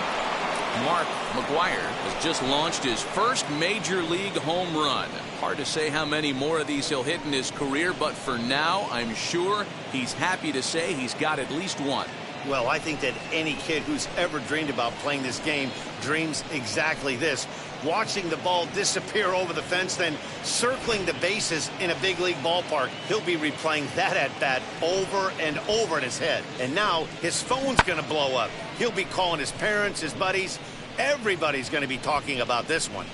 Mark McGwire has just launched his first major league home run. Hard to say how many more of these he'll hit in his career, but for now, I'm sure he's happy to say he's got at least one. Well, I think that any kid who's ever dreamed about playing this game dreams exactly this. Watching the ball disappear over the fence, then circling the bases in a big league ballpark. He'll be replaying that at-bat over and over in his head. And now his phone's going to blow up. He'll be calling his parents, his buddies. Everybody's going to be talking about this one.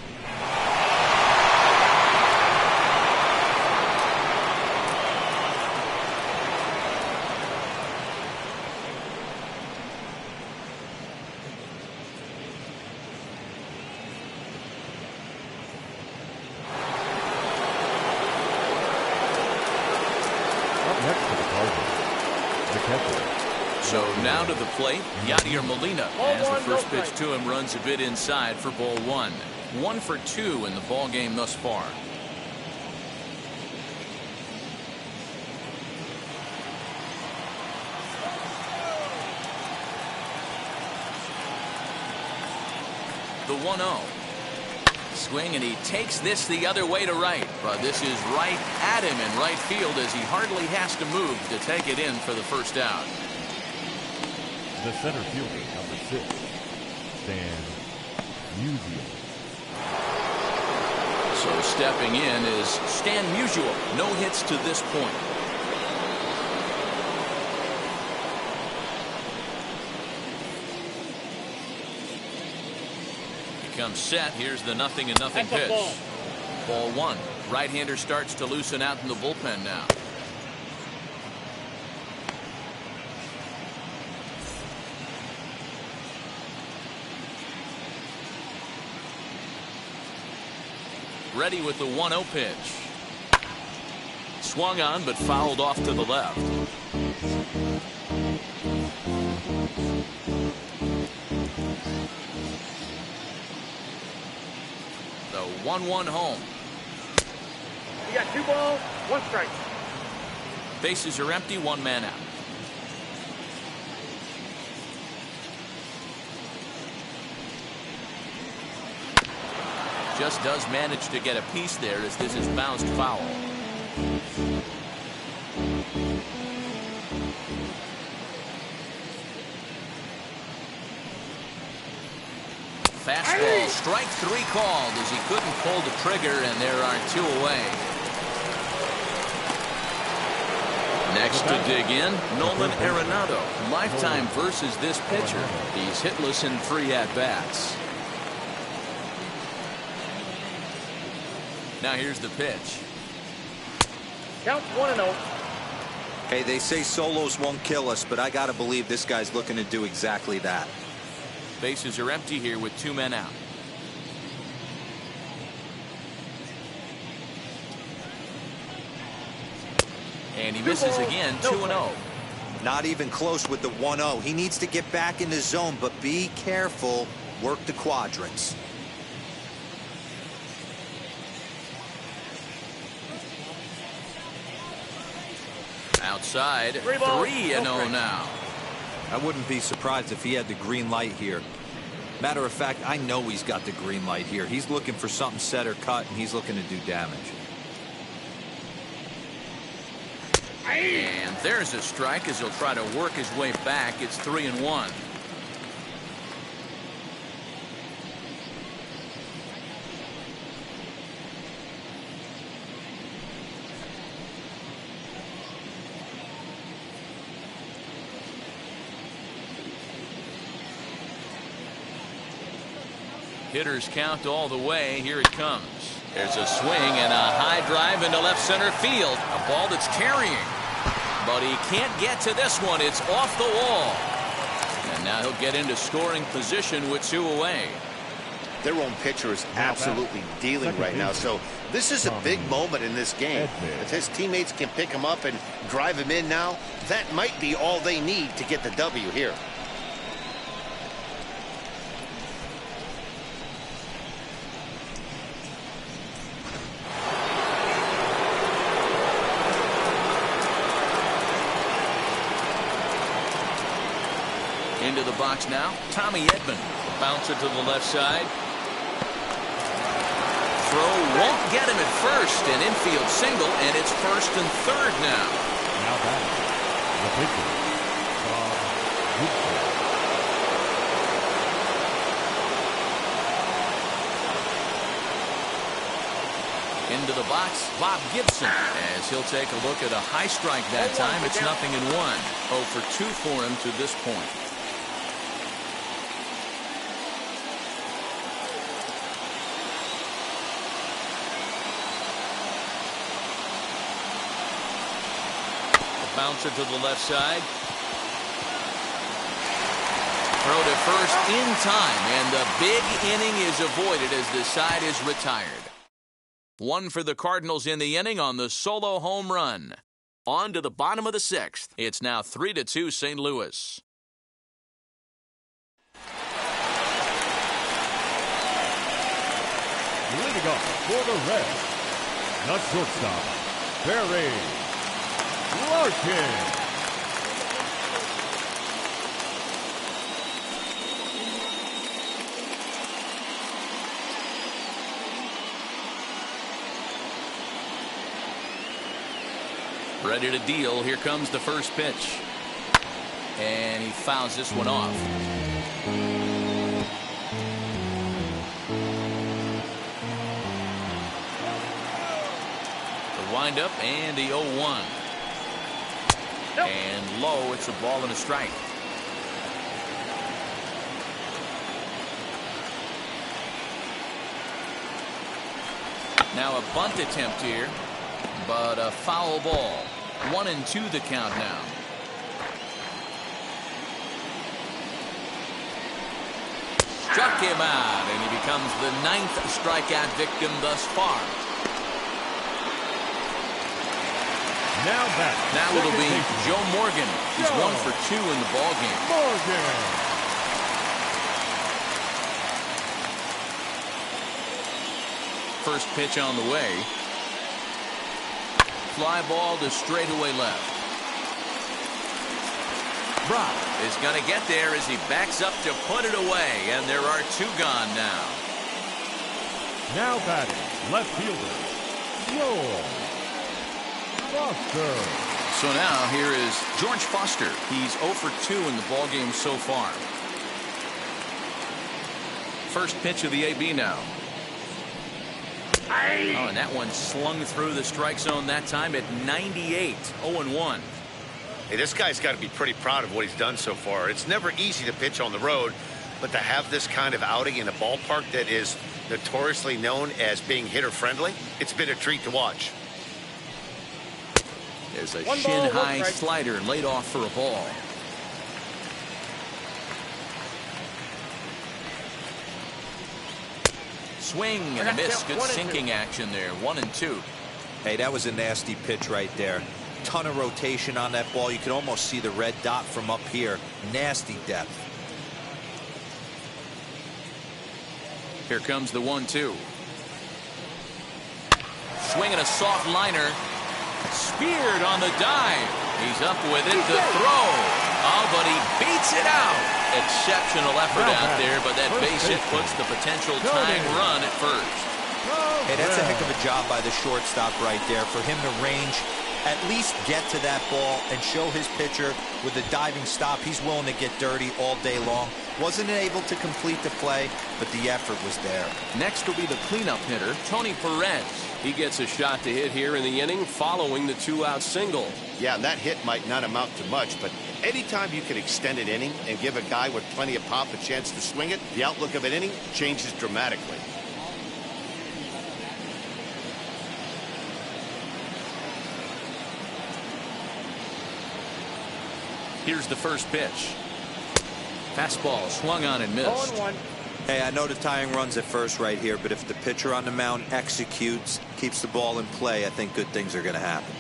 So now to the plate, Yadier Molina, as the first pitch to him runs a bit inside for ball 1. 1 for 2 in the ball game thus far. The 1-0. Swing, and he takes this the other way to right. But this is right at him in right field as he hardly has to move to take it in for the first out. The center fielder, number 6, Stan Musial. So stepping in is Stan Musial. No hits to this point. Comes set. Here's the 0-0 pitch. Ball 1. Right-hander starts to loosen out in the bullpen now. Ready with the 1-0 pitch. Swung on but fouled off to the left. The 1-1 home. You got 2 balls, 1 strike. Bases are empty, 1 man out. Just does manage to get a piece there as this is bounced foul. Fastball, strike 3 called as he couldn't pull the trigger, and there are 2 away. Next to dig in, Nolan Arenado. Lifetime versus this pitcher. He's hitless in 3 at-bats. Now here's the pitch. Count 1-0. Hey, they say solos won't kill us, but I got to believe this guy's looking to do exactly that. Bases are empty here with 2 men out. And he misses again, 2-0. Not even close with the 1-0. He needs to get back in the zone, but be careful. Work the quadrants. Outside, 3-0 now. I wouldn't be surprised if he had the green light here. Matter of fact, I know he's got the green light here. He's looking for something set or cut, and he's looking to do damage. And there's a strike as he'll try to work his way back. It's 3-1. Hitters count all the way. Here it comes. There's a swing and a high drive into left center field. A ball that's carrying. But he can't get to this one. It's off the wall. And now he'll get into scoring position with 2 away. Their own pitcher is absolutely dealing right now. So this is a big moment in this game. If his teammates can pick him up and drive him in now, that might be all they need to get the W here. Into the box now, Tommy Edman. Bouncer to the left side. Throw won't get him at first. An infield single, and it's first and third now. Now back. The pitcher. Into the box, Bob Gibson, as he'll take a look at a high strike that time. It's 0-1. 0 for 2 for him to this point. Bouncer to the left side. Throw to first in time, and the big inning is avoided as the side is retired. 1 for the Cardinals in the inning on the solo home run. On to the bottom of the 6th. It's now 3-2 St. Louis. Leading up for the Reds, the shortstop, Barry Larkin. Ready to deal. Here comes the first pitch. And he fouls this one off. The windup and the 0-1. And low, it's a ball and a strike. Now a bunt attempt here, but a foul ball. 1-2 the count now. Struck him out, and he becomes the 9th strikeout victim thus far. Now it'll be Joe Morgan. He's 1 for 2 in the ball game. First pitch on the way. Fly ball to straightaway left. Brock is going to get there as he backs up to put it away, and there are 2 gone now. Now batting, left fielder, Joel Foster. So now here is George Foster. He's 0 for 2 in the ball game so far. First pitch of the AB now. Oh, and that one slung through the strike zone that time at 98. 0-1. Hey, this guy's got to be pretty proud of what he's done so far. It's never easy to pitch on the road, but to have this kind of outing in a ballpark that is notoriously known as being hitter-friendly, it's been a treat to watch. There's a shin-high slider laid off for a ball. Swing and a miss. Good sinking action there. 1-2. Hey, that was a nasty pitch right there. Ton of rotation on that ball. You could almost see the red dot from up here. Nasty depth. Here comes the 1-2. Swinging a soft liner. Speared on the dive. He's up with it. The throw. Oh, but he beats it out. Exceptional effort out there, but that base hit puts the potential tying run at first. Hey, that's a heck of a job by the shortstop right there for him to range, at least get to that ball and show his pitcher with a diving stop. He's willing to get dirty all day long. Wasn't able to complete the play, but the effort was there. Next will be the cleanup hitter, Tony Perez. He gets a shot to hit here in the inning following the 2-out single. Yeah, and that hit might not amount to much, but anytime you can extend an inning and give a guy with plenty of pop a chance to swing it, the outlook of an inning changes dramatically. Here's the first pitch. Fastball swung on and missed. 0-1. Hey, I know the tying runs at first right here, but if the pitcher on the mound executes, keeps the ball in play, I think good things are going to happen.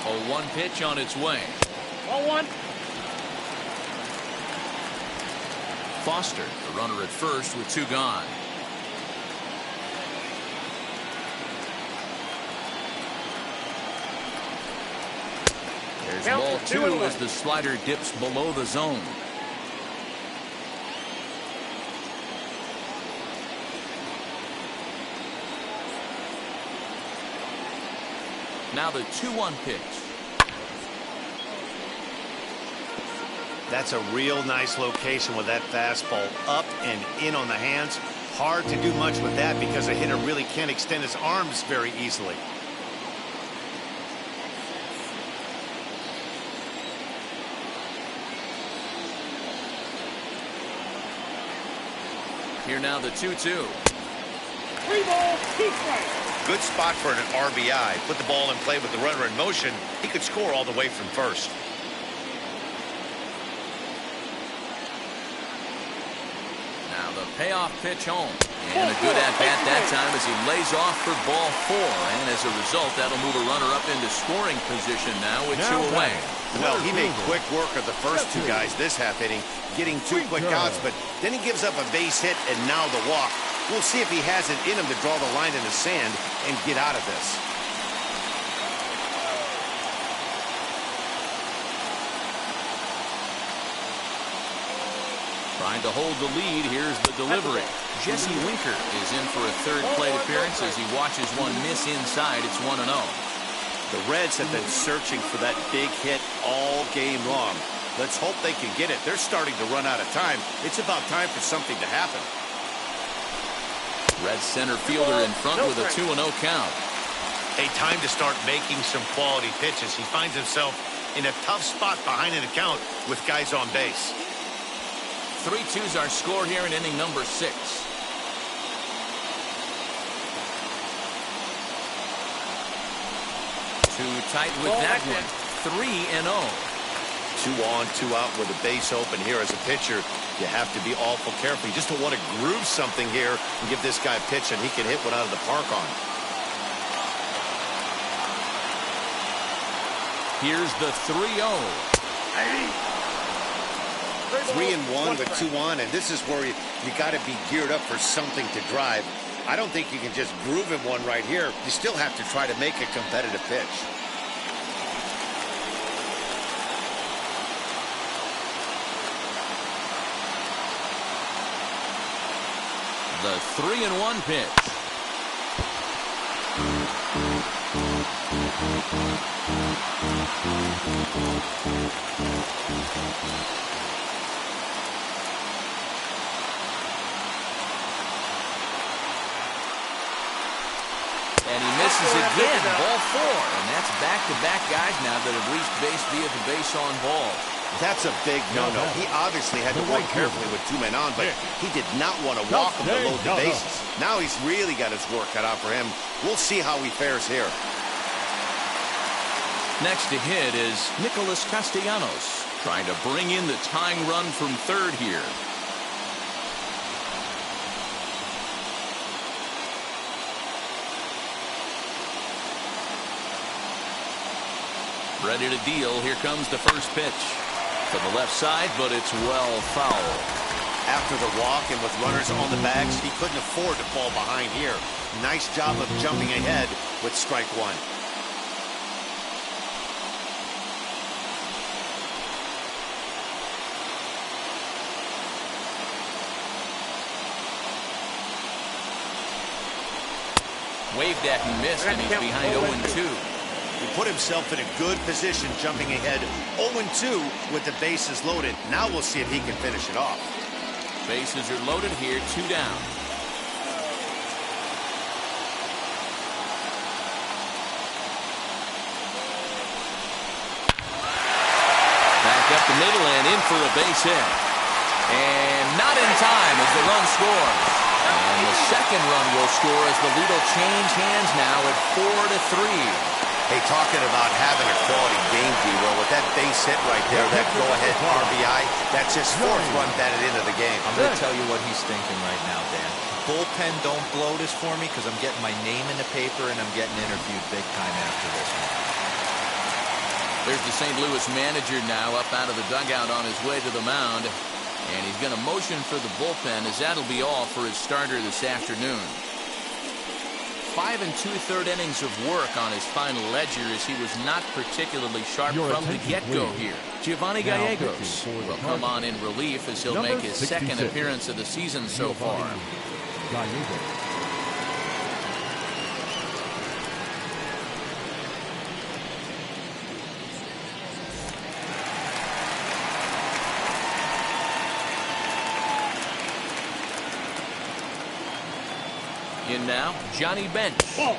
A 1 pitch on its way. 1-1. Foster, the runner at first with 2 gone. There's ball 2 as the slider dips below the zone. Now the 2-1 pitch. That's a real nice location with that fastball up and in on the hands. Hard to do much with that because a hitter really can't extend his arms very easily. Here now the 2-2. 3 balls, 2 strikes. Good spot for an RBI. Put the ball in play with the runner in motion. He could score all the way from first. Now the payoff pitch home. And a good at-bat that time as he lays off for ball 4. And as a result, that'll move a runner up into scoring position now with 2 away. Well, he made quick work of the first 2 guys this half inning, getting 2 quick outs, but then he gives up a base hit and now the walk. We'll see if he has it in him to draw the line in the sand and get out of this. Trying to hold the lead. Here's the delivery. Jesse Winker is in for a 3rd plate appearance as he watches one miss inside. It's 1-0. The Reds have been searching for that big hit all game long. Let's hope they can get it. They're starting to run out of time. It's about time for something to happen. Red center fielder in front with a 2-0 count. A time to start making some quality pitches. He finds himself in a tough spot behind an account with guys on base. 3-2's our score here in inning number 6. Too tight with that one. 3-0. 2 on, 2 out with a base open here as a pitcher. You have to be awful careful. You just don't want to groove something here and give this guy a pitch and he can hit one out of the park on. Here's the 3-0. 3-1 with 2 on, and this is where you got to be geared up for something to drive. I don't think you can just groove him one right here. You still have to try to make a competitive pitch. The 3-1 pitch. And he misses again. Ball 4. And that's back-to-back guys now that have reached base via the base on ball. That's a big no-no. He obviously had to work carefully with 2 men on, but he did not want to walk him to load the bases. Now he's really got his work cut out for him. We'll see how he fares here. Next to hit is Nicholas Castellanos, trying to bring in the tying run from 3rd here. Ready to deal. Here comes the first pitch. To the left side, but it's well foul. After the walk and with runners on the bags, he couldn't afford to fall behind here. Nice job of jumping ahead with strike 1. Waved at and missed, and he's behind 0-2. He put himself in a good position jumping ahead 0-2 with the bases loaded. Now we'll see if he can finish it off. Bases are loaded here, 2 down. Back up the middle and in for a base hit. And not in time as the run scores. And the second run will score as the lead will change hands now at 4-3. Hey, talking about having a quality game, D-Will, with that base hit right there, that go-ahead RBI, that's his fourth run batted into the game. I'm going to tell you what he's thinking right now, Dan. Bullpen, don't blow this for me because I'm getting my name in the paper and I'm getting interviewed big time after this one. There's the St. Louis manager now up out of the dugout on his way to the mound. And he's going to motion for the bullpen as that'll be all for his starter this afternoon. 5 2/3 innings of work on his final ledger as he was not particularly sharp from the get-go here. Giovanni Gallegos will come on in relief as he'll make his second appearance of the season so far. In now, Johnny Bench. A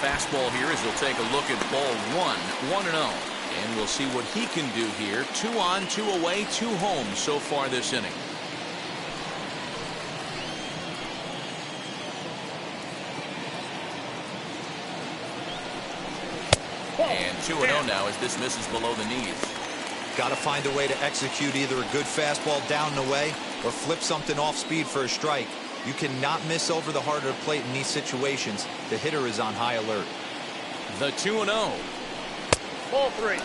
fastball here as he'll take a look at ball 1-0. And we'll see what he can do here. 2 on, 2 away, 2 home so far this inning. And 2-0 now as this misses below the knees. Got to find a way to execute either a good fastball down and away or flip something off speed for a strike. You cannot miss over the heart of the plate in these situations. The hitter is on high alert. The 2-0. Ball 3.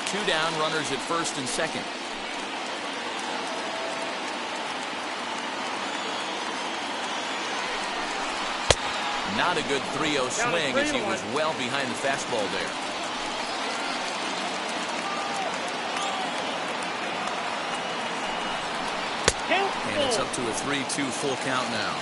Two down, runners at first and second. Not a good 3-0 swing as he was well behind the fastball there. And it's up to a 3-2 full count now.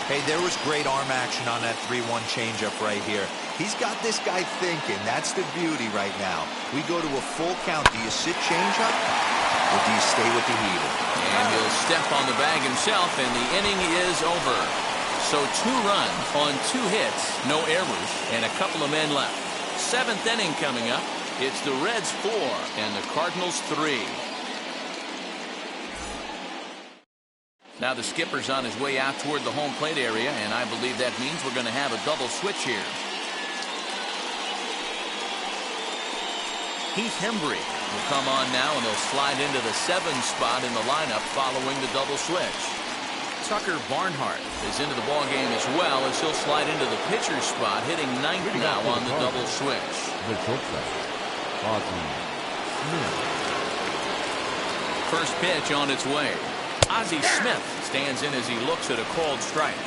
Hey, there was great arm action on that 3-1 changeup right here. He's got this guy thinking. That's the beauty right now. We go to a full count. Do you sit changeup or do you stay with the heater? And he'll step on the bag himself, and the inning is over. So 2 runs on 2 hits, no errors, and a couple of men left. 7th inning coming up. It's the Reds 4 and the Cardinals 3. Now the skipper's on his way out toward the home plate area, and I believe that means we're going to have a double switch here. Heath Hembry will come on now, and they'll slide into the 7 spot in the lineup following the double switch. Tucker Barnhart is into the ballgame as well as he'll slide into the pitcher spot, hitting 9th now on the double switch. First pitch on its way. Ozzie Smith stands in as he looks at a called strike.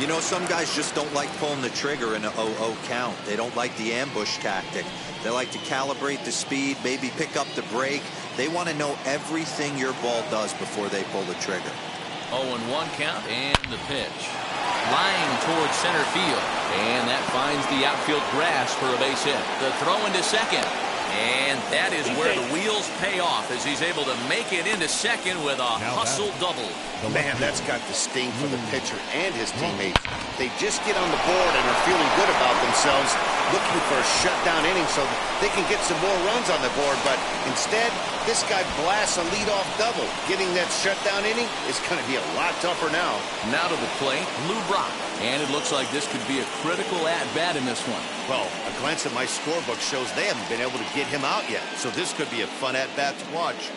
You know, some guys just don't like pulling the trigger in an 0-0 count. They don't like the ambush tactic. They like to calibrate the speed, maybe pick up the brake. They want to know everything your ball does before they pull the trigger. 0-1 count, and the pitch. Line towards center field, and that finds the outfield grass for a base hit. The throw into second. And that is where the wheels pay off as he's able to make it into second with a hustle double. Man, that's got the sting for the pitcher and his teammates. They just get on the board and are feeling good about themselves, looking for a shutdown inning so they can get some more runs on the board. But instead, this guy blasts a leadoff double. Getting that shutdown inning is going to be a lot tougher now. Now to the plate, Lou Brock. And it looks like this could be a critical at-bat in this one. Well, a glance at my scorebook shows they haven't been able to get him out yet. So this could be a fun at-bat to watch.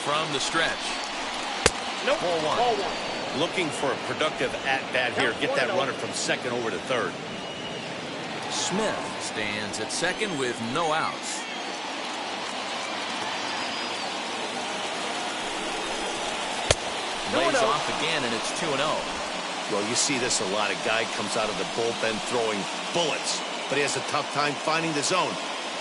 From the stretch. Nope. Ball 1. Looking for a productive at-bat here. Get that runner from second over to third. Smith stands at second with no outs. Lays off again, and it's 2-0. Well, you see this a lot. A guy comes out of the bullpen throwing bullets, but he has a tough time finding the zone.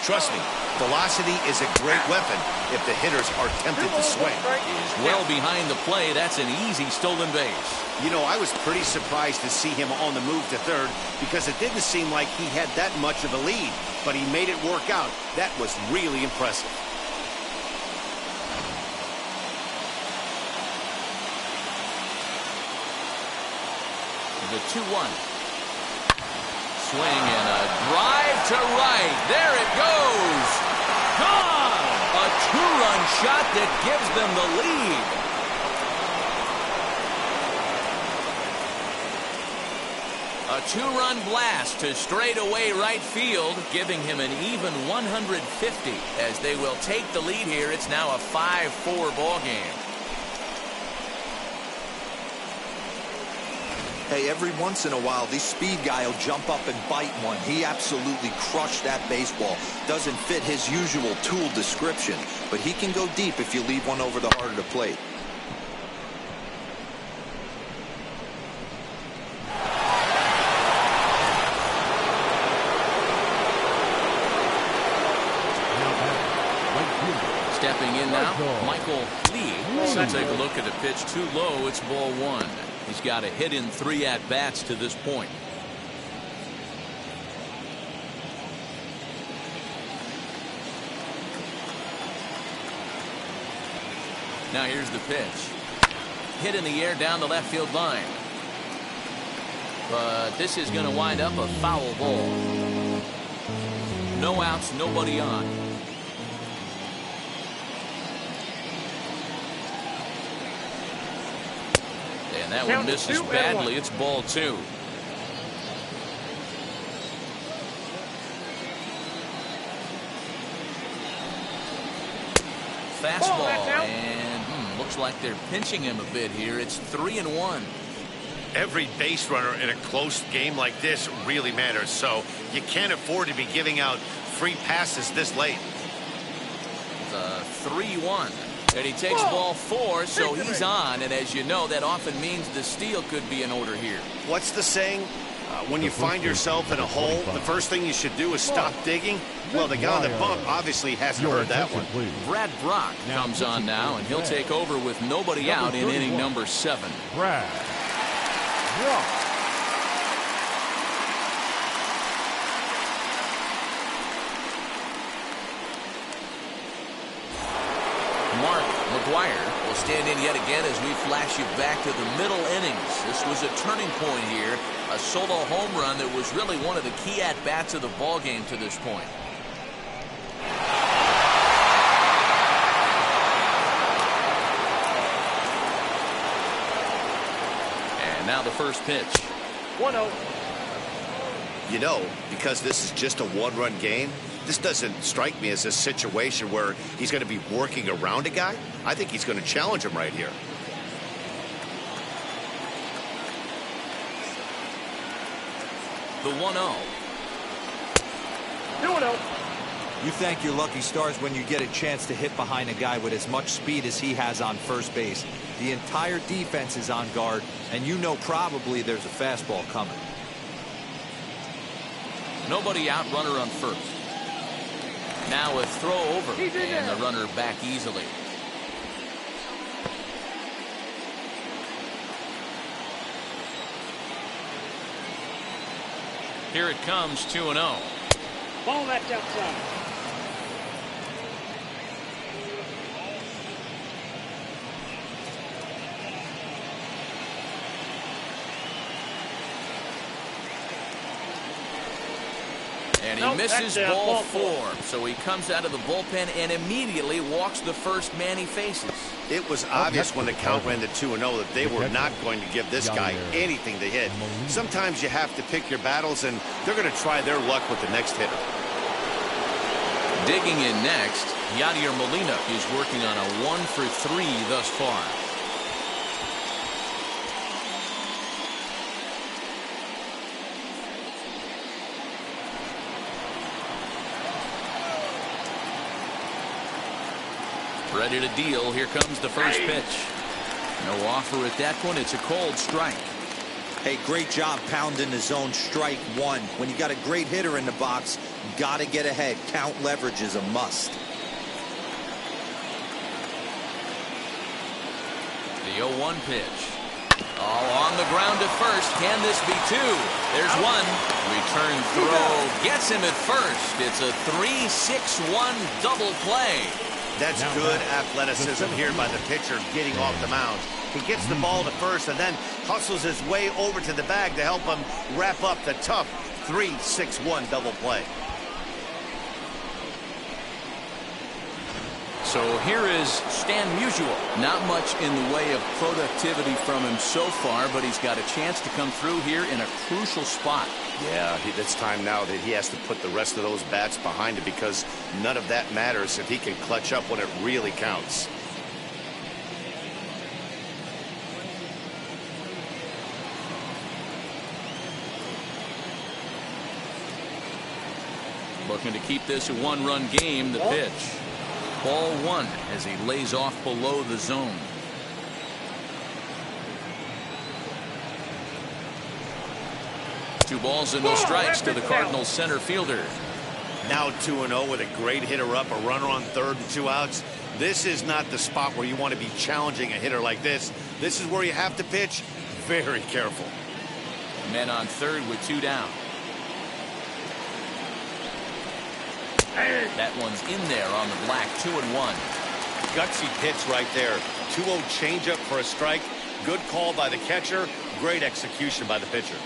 Trust me, velocity is a great weapon if the hitters are tempted to swing. Is well behind the play. That's an easy stolen base. You know, I was pretty surprised to see him on the move to third because it didn't seem like he had that much of a lead, but he made it work out. That was really impressive. the 2-1. Swing and a drive to right. There it goes. Gone. A 2-run shot that gives them the lead. A 2-run blast to straightaway right field, giving him an even 150 as they will take the lead here. It's now a 5-4 ball game. Hey, every once in a while, this speed guy will jump up and bite one. He absolutely crushed that baseball. Doesn't fit his usual tool description, but he can go deep if you leave one over the heart of the plate. Stepping in now, Michael Lee. So take a look at the pitch. Too low. It's ball 1. He's got a hit in 3 at-bats to this point. Now here's the pitch. Hit in the air down the left field line. But this is going to wind up a foul ball. No outs, nobody on. And that one misses badly. It's ball 2. Fastball, and looks like they're pinching him a bit here. It's 3-1. Every base runner in a close game like this really matters, so you can't afford to be giving out free passes this late. The 3-1. And he takes ball 4, so he's on. And as you know, that often means the steal could be in order here. What's the saying? When you find yourself in a hole, the first thing you should do is stop digging. Well, the guy on the bump obviously hasn't heard that one. Brad Brock comes on now, and he'll take over with nobody out in inning number 7. Brad Brock. Mark McGuire will stand in yet again as we flash you back to the middle innings. This was a turning point here, a solo home run that was really one of the key at-bats of the ball game to this point. And now the first pitch. 1-0. You know, because this is just a one-run game, this doesn't strike me as a situation where he's going to be working around a guy. I think he's going to challenge him right here. The 1-0. 2-0. You thank your lucky stars when you get a chance to hit behind a guy with as much speed as he has on first base. The entire defense is on guard, and you know probably there's a fastball coming. Nobody out, runner on first. Now a throw over, and the runner back easily. Here it comes, 2-0. Ball that's outside. And he misses ball 4. So he comes out of the bullpen and immediately walks the first man he faces. It was obvious when the count ran to 2-0 that they were not going to give this guy anything to hit. Sometimes you have to pick your battles, and they're going to try their luck with the next hitter. Digging in next, Yadier Molina is working on a 1-for-3 thus far. Ready to deal. Here comes the first pitch. No offer at that one. It's a cold strike. Hey, great job pounding the zone. Strike 1. When you got a great hitter in the box, got to get ahead. Count leverage is a must. The 0-1 pitch. All on the ground to first. Can this be 2? There's 1. Return throw gets him at first. It's a 3-6-1 double play. That's good athleticism here by the pitcher getting off the mound. He gets the ball to first and then hustles his way over to the bag to help him wrap up the tough 3-6-1 double play. So here is Stan Musial. Not much in the way of productivity from him so far, but he's got a chance to come through here in a crucial spot. Yeah, it's time now that he has to put the rest of those bats behind him, because none of that matters if he can clutch up when it really counts. Looking to keep this a one-run game. The pitch. Ball one as he lays off below the zone. Two balls and no strikes to the Cardinals center fielder. Now 2-0 with a great hitter up, a runner on third and 2 outs. This is not the spot where you want to be challenging a hitter like this. This is where you have to pitch very careful. Men on third with 2 down. That one's in there on the black. 2-1. Gutsy pitch right there. 2-0 changeup for a strike. Good call by the catcher. Great execution by the pitcher.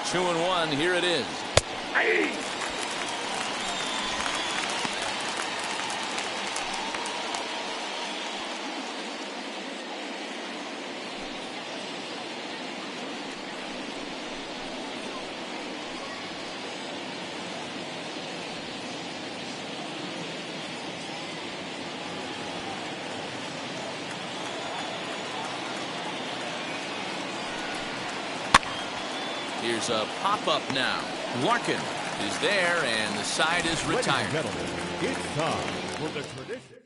Two and one. Here it is. Here's a pop-up now. Larkin is there, and the side is retired. It's time for the tradition.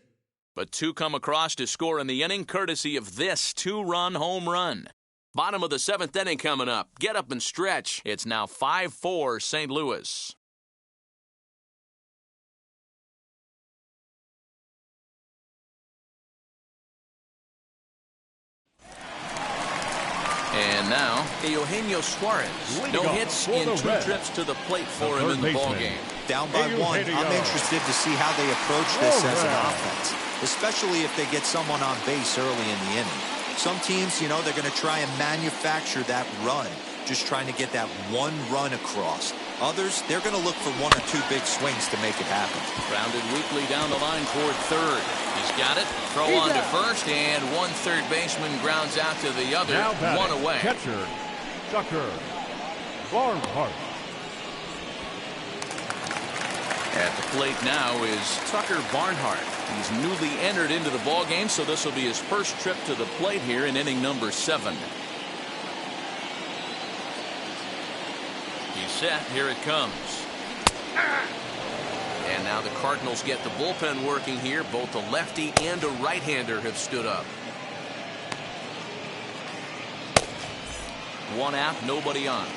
But 2 come across to score in the inning, courtesy of this 2-run home run. Bottom of the 7th inning coming up. Get up and stretch. It's now 5-4 St. Louis. And now, Eugenio Suarez. No hits in 2 trips to the plate for him in the ballgame. Down by 1. I'm interested to see how they approach this as an offense, especially if they get someone on base early in the inning. Some teams, you know, they're going to try and manufacture that run, just trying to get that one run across. Others, they're going to look for 1 or 2 big swings to make it happen. Grounded weakly down the line toward third. He's got it. Throw on to first, and 1 third baseman grounds out to the other. 1 away. Catcher, Tucker Barnhart. At the plate now is Tucker Barnhart. He's newly entered into the ballgame, so this will be his first trip to the plate here in inning number 7. He's set. Here it comes. And now the Cardinals get the bullpen working here. Both a lefty and a right-hander have stood up. 1 out, nobody on.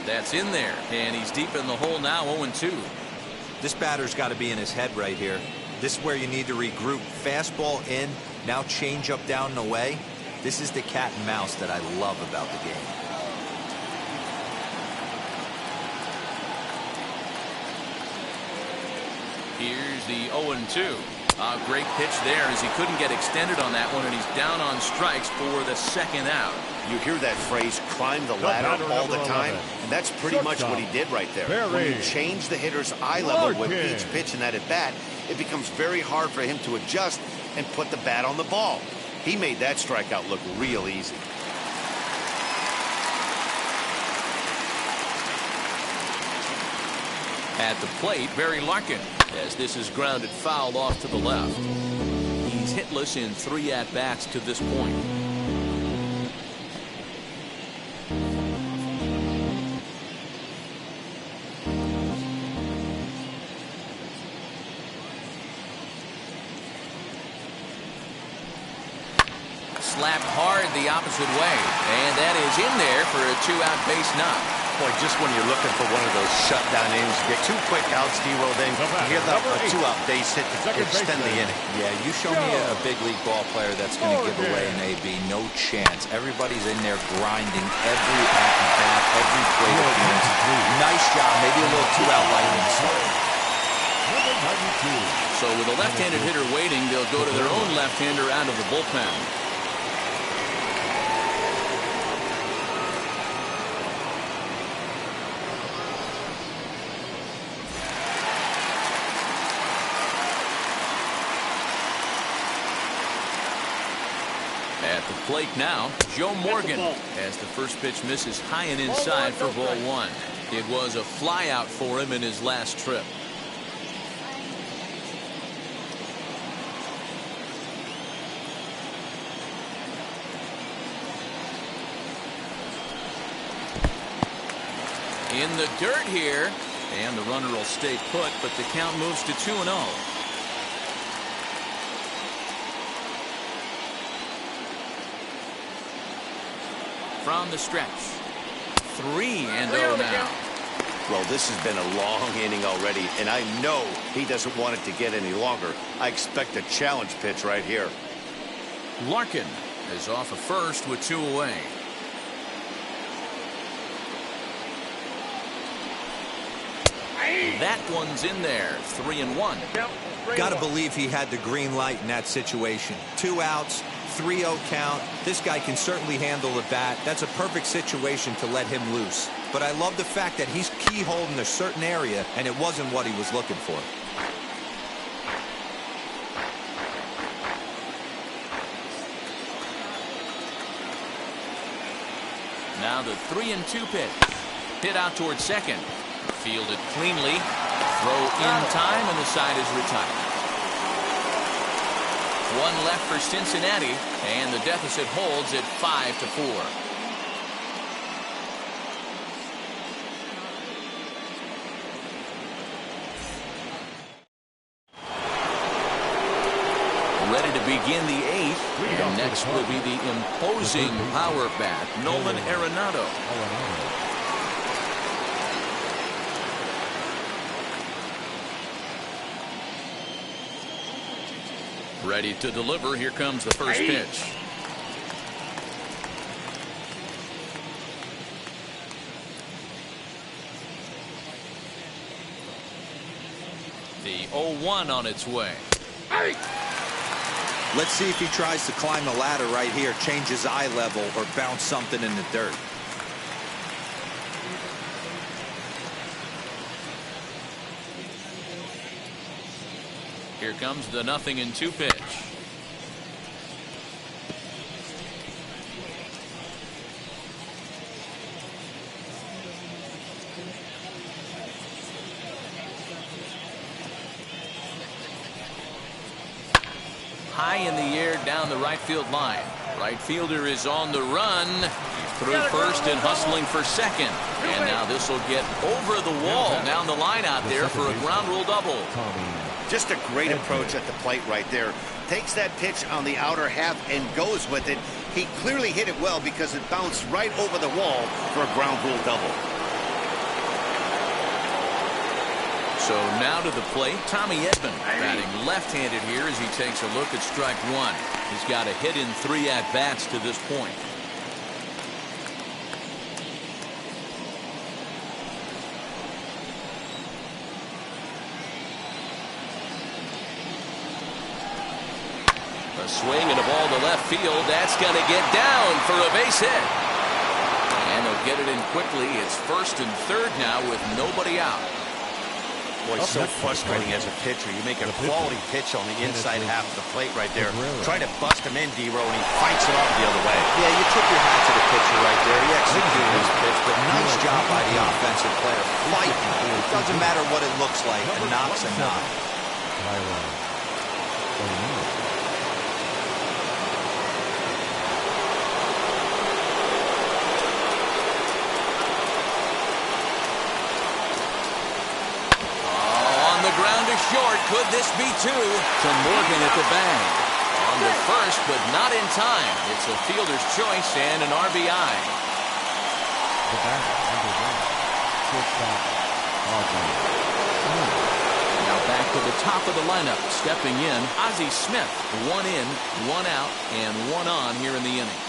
That's in there, and he's deep in the hole now. 0-2. This batter's got to be in his head right here. This is where you need to regroup. Fastball in, now change up down and away. This is the cat and mouse that I love about the game. Here's the 0-2. Great pitch there as he couldn't get extended on that one, and he's down on strikes for the 2nd out. You hear that phrase, climb the ladder, all the time, and that's pretty much what he did right there. When you change the hitter's eye level with each pitch in that at-bat, it becomes very hard for him to adjust and put the bat on the ball. He made that strikeout look real easy. At the plate, Barry Larkin, as this is grounded foul off to the left. He's hitless in 3 at-bats to this point. slapped hard the opposite way. And that is in there for a 2-out base knock. Boy, just when you're looking for one of those shutdown innings, get 2 quick outs, D-Roll, then you get a 2-out base hit to extend the inning. Yeah, you show me a big league ball player that's going to give away an AB. No chance. Everybody's in there grinding every at-bat, every plate appearance. Nice job. Maybe a little 2-out lightning. So with a left-handed hitter waiting, they'll go to their own left-hander out of the bullpen. At the plate now, Joe Morgan, as the first pitch misses high and inside for ball 1. It was a flyout for him in his last trip. In the dirt here, and the runner will stay put, but the count moves to 2-0. From the stretch, 3-0 now. Well, this has been a long inning already, and I know he doesn't want it to get any longer. I expect a challenge pitch right here. Larkin is off of first with 2 away. That one's in there, 3-1. Got to believe he had the green light in that situation. 2 outs, 3-0 count. This guy can certainly handle the bat. That's a perfect situation to let him loose. But I love the fact that he's keyholed in a certain area, and it wasn't what he was looking for. Now the 3-2 pitch. Hit out towards second. Fielded cleanly. Throw in time, and the side is retired. 1 left for Cincinnati, and the deficit holds at 5-4. Ready to begin the 8th, and next will be the imposing power bat, Nolan Arenado. Ready to deliver. Here comes the first pitch. The 0-1 on its way. Let's see if he tries to climb the ladder right here, change his eye level, or bounce something in the dirt. Here comes the 0-2 pitch. High in the air down the right field line. Right fielder is on the run. He's through first and hustling for second. And now this will get over the wall down the line out there for a ground rule double. Just a great approach at the plate right there. Takes that pitch on the outer half and goes with it. He clearly hit it well because it bounced right over the wall for a ground rule double. So now to the plate, Tommy Edman batting left-handed here as he takes a look at strike 1. He's got a hit in 3 at-bats to this point. A swing and a ball to left field. That's going to get down for a base hit. And they'll get it in quickly. It's first and third now with nobody out. Boy, so frustrating as a pitcher. You make a quality pitch on the inside half of the plate right there. Try to bust him in, D-Row, and he fights it off the other way. Yeah, you tip your hat to the pitcher right there. He executed his pitch, but nice job by the offensive player. Fighting. It doesn't matter what it looks like. A knock's a knock. Ground is short. Could this be 2? To Morgan at the bag. On to first, but not in time. It's a fielder's choice and an RBI. The batter, number 1, shortstop, Cardinals. Now back to the top of the lineup. Stepping in, Ozzie Smith. 1 in, 1 out, and 1 on here in the inning.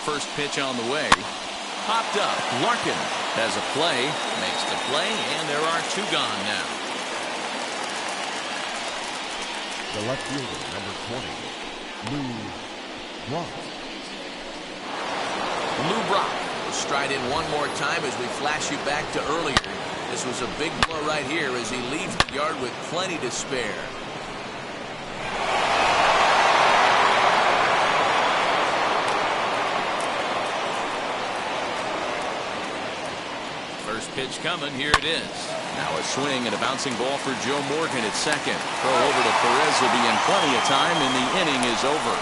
First pitch on the way. Popped up. Larkin has a play, makes the play, and there are 2 gone now. The left fielder, number 20, Lou Brock. Lou Brock will stride in one more time as we flash you back to earlier. This was a big blow right here as he leaves the yard with plenty to spare. First pitch coming. Here it is. Now a swing and a bouncing ball for Joe Morgan at second. Throw over to Perez will be in plenty of time, and the inning is over.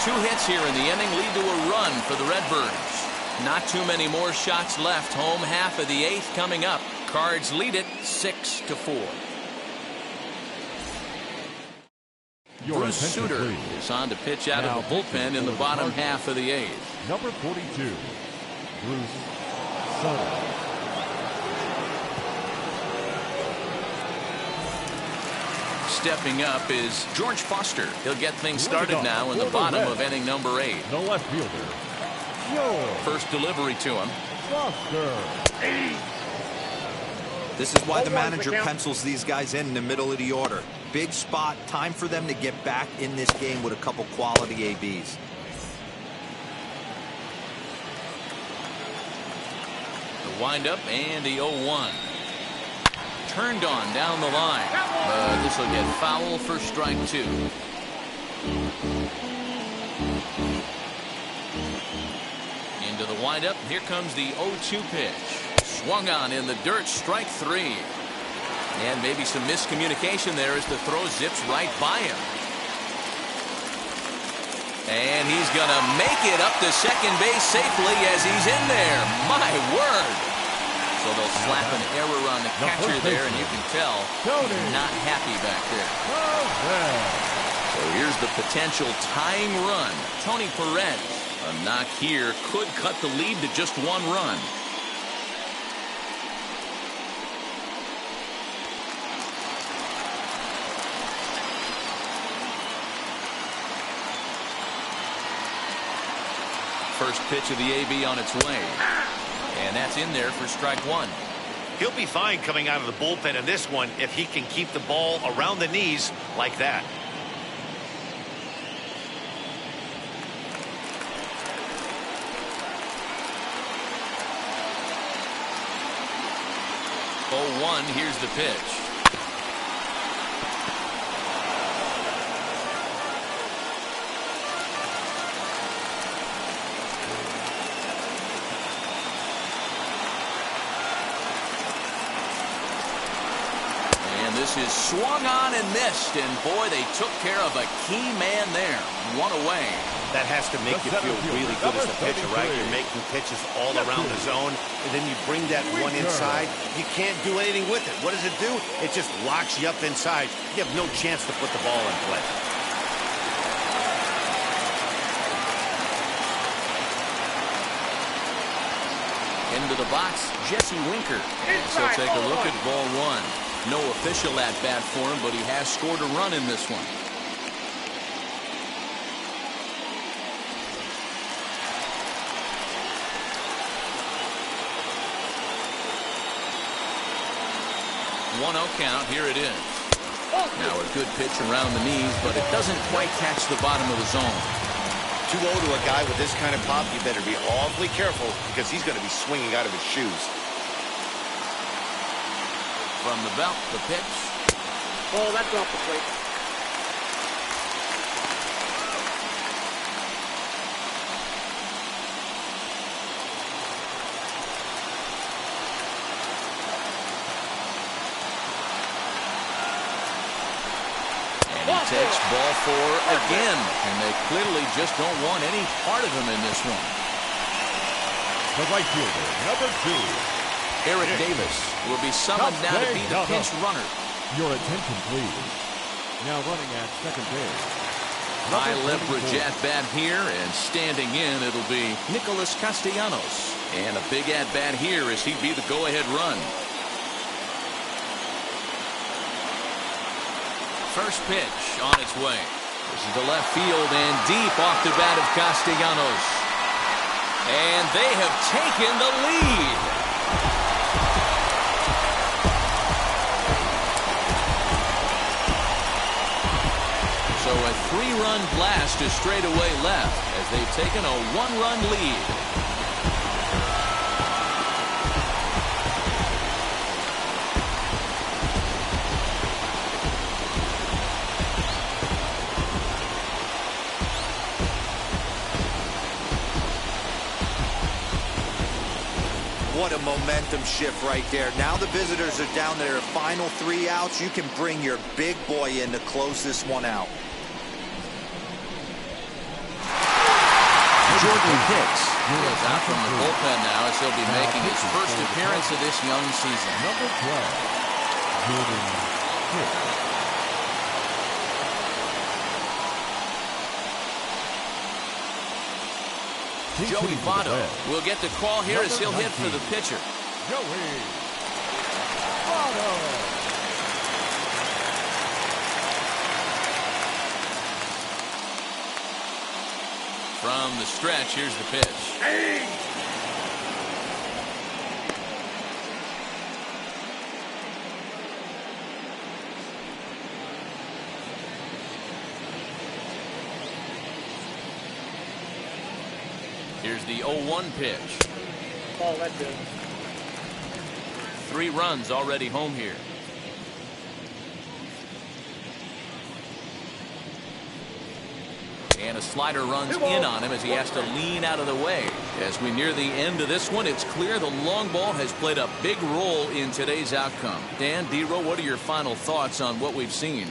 2 hits here in the inning lead to a run for the Redbirds. Not too many more shots left. Home half of the 8th coming up. Cards lead it 6-4. Bruce Sutter is on to pitch out of the bullpen in the bottom half of the 8th. Number 42, Bruce Sutter. Stepping up is George Foster. He'll get things started now in the bottom of inning number 8. The left fielder, First delivery to him. Foster. This is why the manager pencils these guys in the middle of the order. Big spot, time for them to get back in this game with a couple quality ABs. The windup and the 0-1. Turned on down the line. But this will get foul for strike 2. Into the windup. Here comes the 0-2 pitch. Swung on in the dirt. Strike 3. And maybe some miscommunication there as the throw zips right by him. And he's going to make it up to second base safely as he's in there. My word. So they'll slap an error on the catcher there, and you can tell he's not happy back there. So here's the potential tying run. Tony Perez. A knock here could cut the lead to just 1 run. First pitch of the AB on its way. And that's in there for strike 1. He'll be fine coming out of the bullpen in this one if he can keep the ball around the knees like that. Oh, 1. Here's the pitch. This is swung on and missed, and boy, they took care of a key man there. 1 away. That has to make you feel really good as a pitcher, right? You're making pitches all around the zone, and then you bring that one inside. You can't do anything with it. What does it do? It just locks you up inside. You have no chance to put the ball in play. Into the box, Jesse Winker. So take a look at ball 1. No official at bat for him, but he has scored a run in this one. One 0 count. Here it is. Now a good pitch around the knees, but it doesn't quite catch the bottom of the zone. 2-0 to a guy with this kind of pop, you better be awfully careful because he's going to be swinging out of his shoes. From the belt, the pitch. Oh, that's off the plate. And he takes ball 4 again. And they clearly just don't want any part of him in this one. The right fielder, number 2, Eric Davis will be summoned now to be the pinch runner. Your attention, please. Now running at second base. High leverage at bat here, and standing in, it'll be Nicholas Castellanos. And a big at bat here as he'd be the go-ahead run. First pitch on its way. This is the left field and deep off the bat of Castellanos. And they have taken the lead. So a 3-run blast to straightaway left as they've taken a 1-run lead. What a momentum shift right there. Now the visitors are down to their final 3 outs. You can bring your big boy in to close this one out. Jordan Hicks is out from the bullpen now as he'll be making his first appearance of this young season. Number 12, Jordan Hicks. Joey Votto will get the call here as he'll hit for the pitcher. Joey Votto. From the stretch, here's the pitch. Hey! Here's the 0-1 pitch. Ball that good. 3 runs already home here. And a slider runs in on him as he has to lean out of the way. As we near the end of this one, it's clear the long ball has played a big role in today's outcome. Dan, D-Row, what are your final thoughts on what we've seen?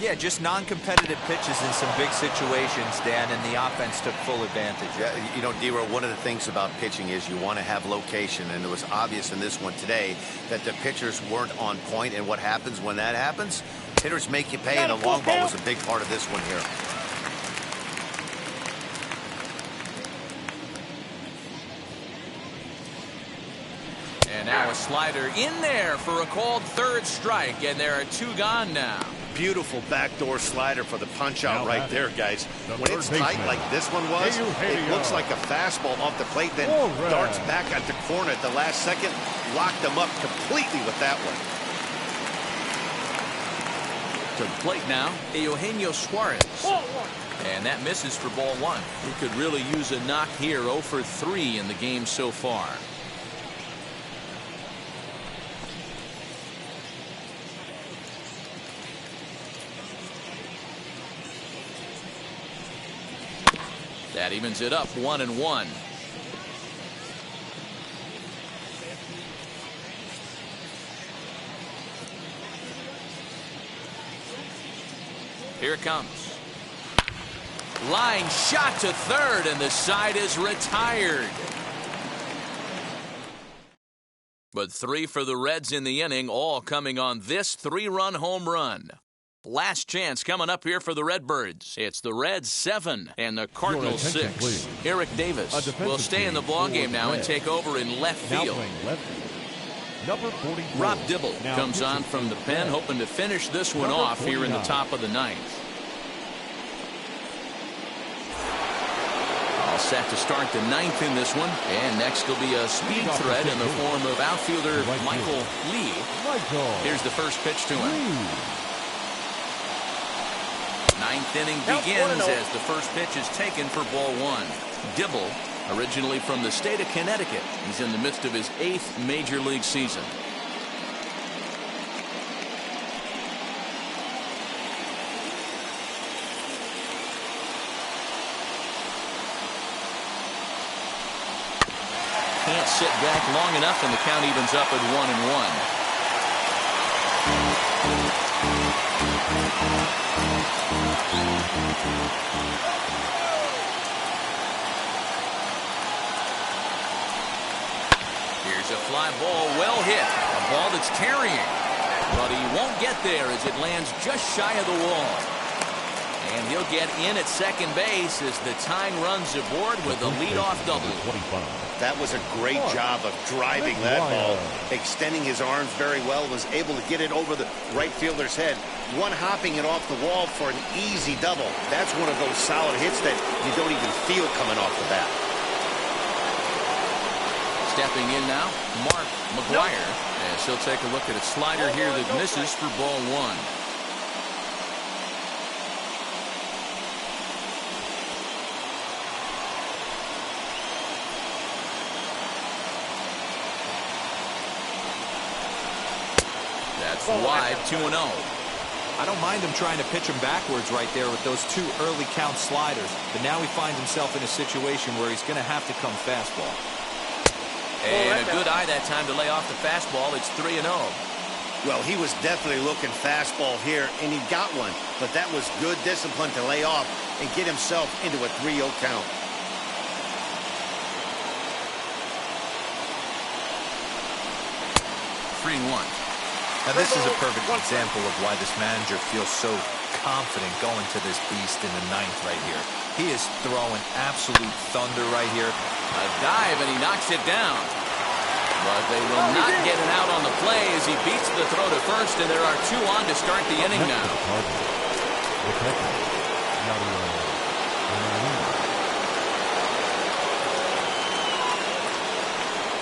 Yeah, just non-competitive pitches in some big situations, Dan, and the offense took full advantage. Yeah, you know, D-Row, one of the things about pitching is you want to have location, and it was obvious in this one today that the pitchers weren't on point, and what happens when that happens? Hitters make you pay, and the long ball was a big part of this one here. And now a slider in there for a called 3rd strike, and there are 2 gone now. Beautiful backdoor slider for the punch-out right there, guys. When it's tight like this one was, it looks like a fastball off the plate, then darts back at the corner at the last second, locked them up completely with that one. To the plate now, Eugenio Suarez. And that misses for ball 1. He could really use a knock here, 0 for 3 in the game so far. That evens it up 1-1. Here it comes. Line shot to 3rd, and the side is retired. But 3 for the Reds in the inning, all coming on this 3-run home run. Last chance coming up here for the Redbirds. It's the Reds 7 and the Cardinals 6. Please. Eric Davis will stay in the ballgame now and take over in left field. Number 44. Rob Dibble comes on from the pen, hoping to finish this one off here in the top of the 9th. All set to start the 9th in this one. And next will be a speed threat in the form of outfielder Michael Lee. Here's the first pitch to him. 9th inning begins as the first pitch is taken for ball 1. Dibble, originally from the state of Connecticut. He's in the midst of his 8th major league season. Can't sit back long enough, and the count evens up at 1-1. Here's a fly ball well hit. A ball that's carrying. But he won't get there as it lands just shy of the wall. And he'll get in at second base as the tying runs aboard with a leadoff double. That was a great job of driving that ball, extending his arms very well, was able to get it over the right fielder's head, one-hopping it off the wall for an easy double. That's one of those solid hits that you don't even feel coming off the bat. Stepping in now, Mark McGuire, as he'll take a look at a slider here that misses for ball one. That's wide, 2-0. I don't mind him trying to pitch him backwards right there with those two early count sliders. But now he finds himself in a situation where he's going to have to come fastball. And a good eye that time to lay off the fastball. It's 3-0. Well, he was definitely looking fastball here, and he got one. But that was good discipline to lay off and get himself into a 3-0 count. Now, this is a perfect example of why this manager feels so confident going to this beast in the ninth right here. He is throwing absolute thunder right here. A dive, and he knocks it down. But they will not get it out on the play as he beats the throw to first, and there are two on to start the inning now.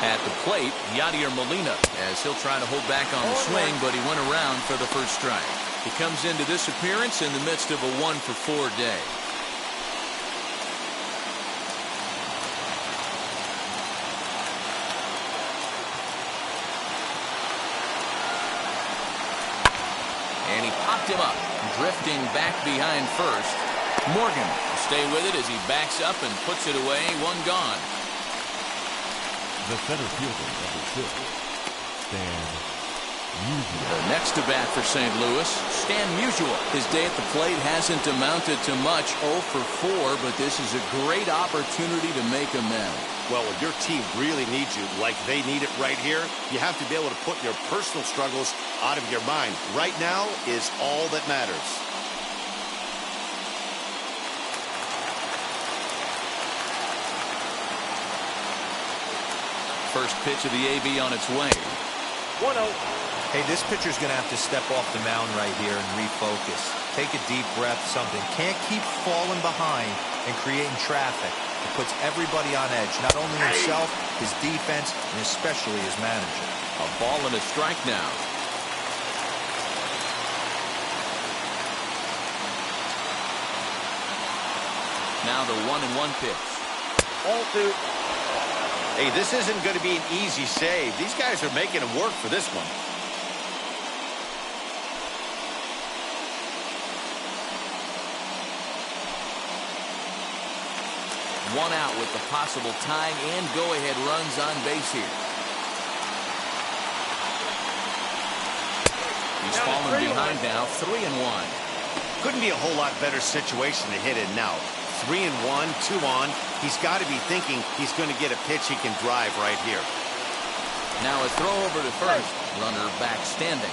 At the plate, Yadier Molina, as he'll try to hold back on the swing, but he went around for the first strike. He comes into this appearance in the midst of a 1-for-4 day. And he popped him up, drifting back behind first. Morgan will stay with it as he backs up and puts it away. One gone. The center fielder, number 6, Stan Musial. The next to bat for St. Louis, Stan Musial. His day at the plate hasn't amounted to much, 0-for-4, but this is a great opportunity to make amends. Well, when your team really needs you like they need it right here, you have to be able to put your personal struggles out of your mind. Right now is all that matters. First pitch of the AB on its way. 1-0. Hey, this pitcher's going to have to step off the mound right here and refocus. Take a deep breath, something. Can't keep falling behind and creating traffic. It puts everybody on edge, not only himself, his defense, and especially his manager. A ball and a strike now. Now the 1-1 pitch. Ball 2. Hey, this isn't going to be an easy save. These guys are making him work for this one. One out with the possible tying and go-ahead runs on base here. He's fallen behind now, 3-1. Couldn't be a whole lot better situation to hit in now. 3-1, 2 on. He's got to be thinking he's going to get a pitch he can drive right here. Now a throw over to first. Runner back standing.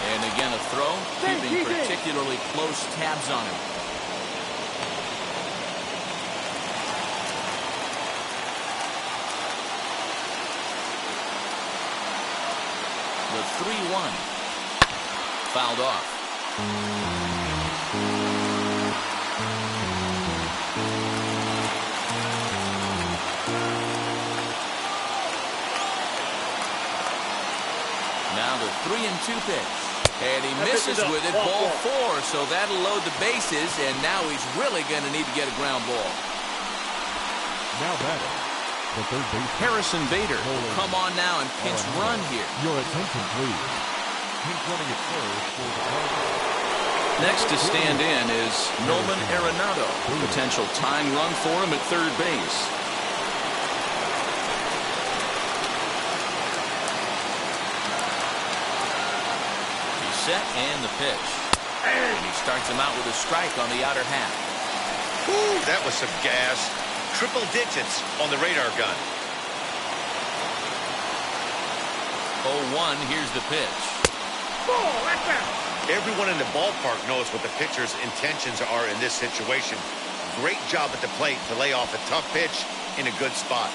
And again a throw, keeping particularly close tabs on him. The 3-1. Fouled off. Now the 3-2 pitch. And he misses with it, ball 4, so that'll load the bases, and now he's really going to need to get a ground ball. Now batting, the third base. Harrison Bader will come on now and pinch run here. Your attention, please. Pinch running at first for the Cardinals. Next to stand in is Nolan Arenado. Potential tying run for him at third base. He's set and the pitch. And he starts him out with a strike on the outer half. Ooh, that was some gas. Triple digits on the radar gun. 0-1, here's the pitch. Ball, that's out. Everyone in the ballpark knows what the pitcher's intentions are in this situation. Great job at the plate to lay off a tough pitch in a good spot.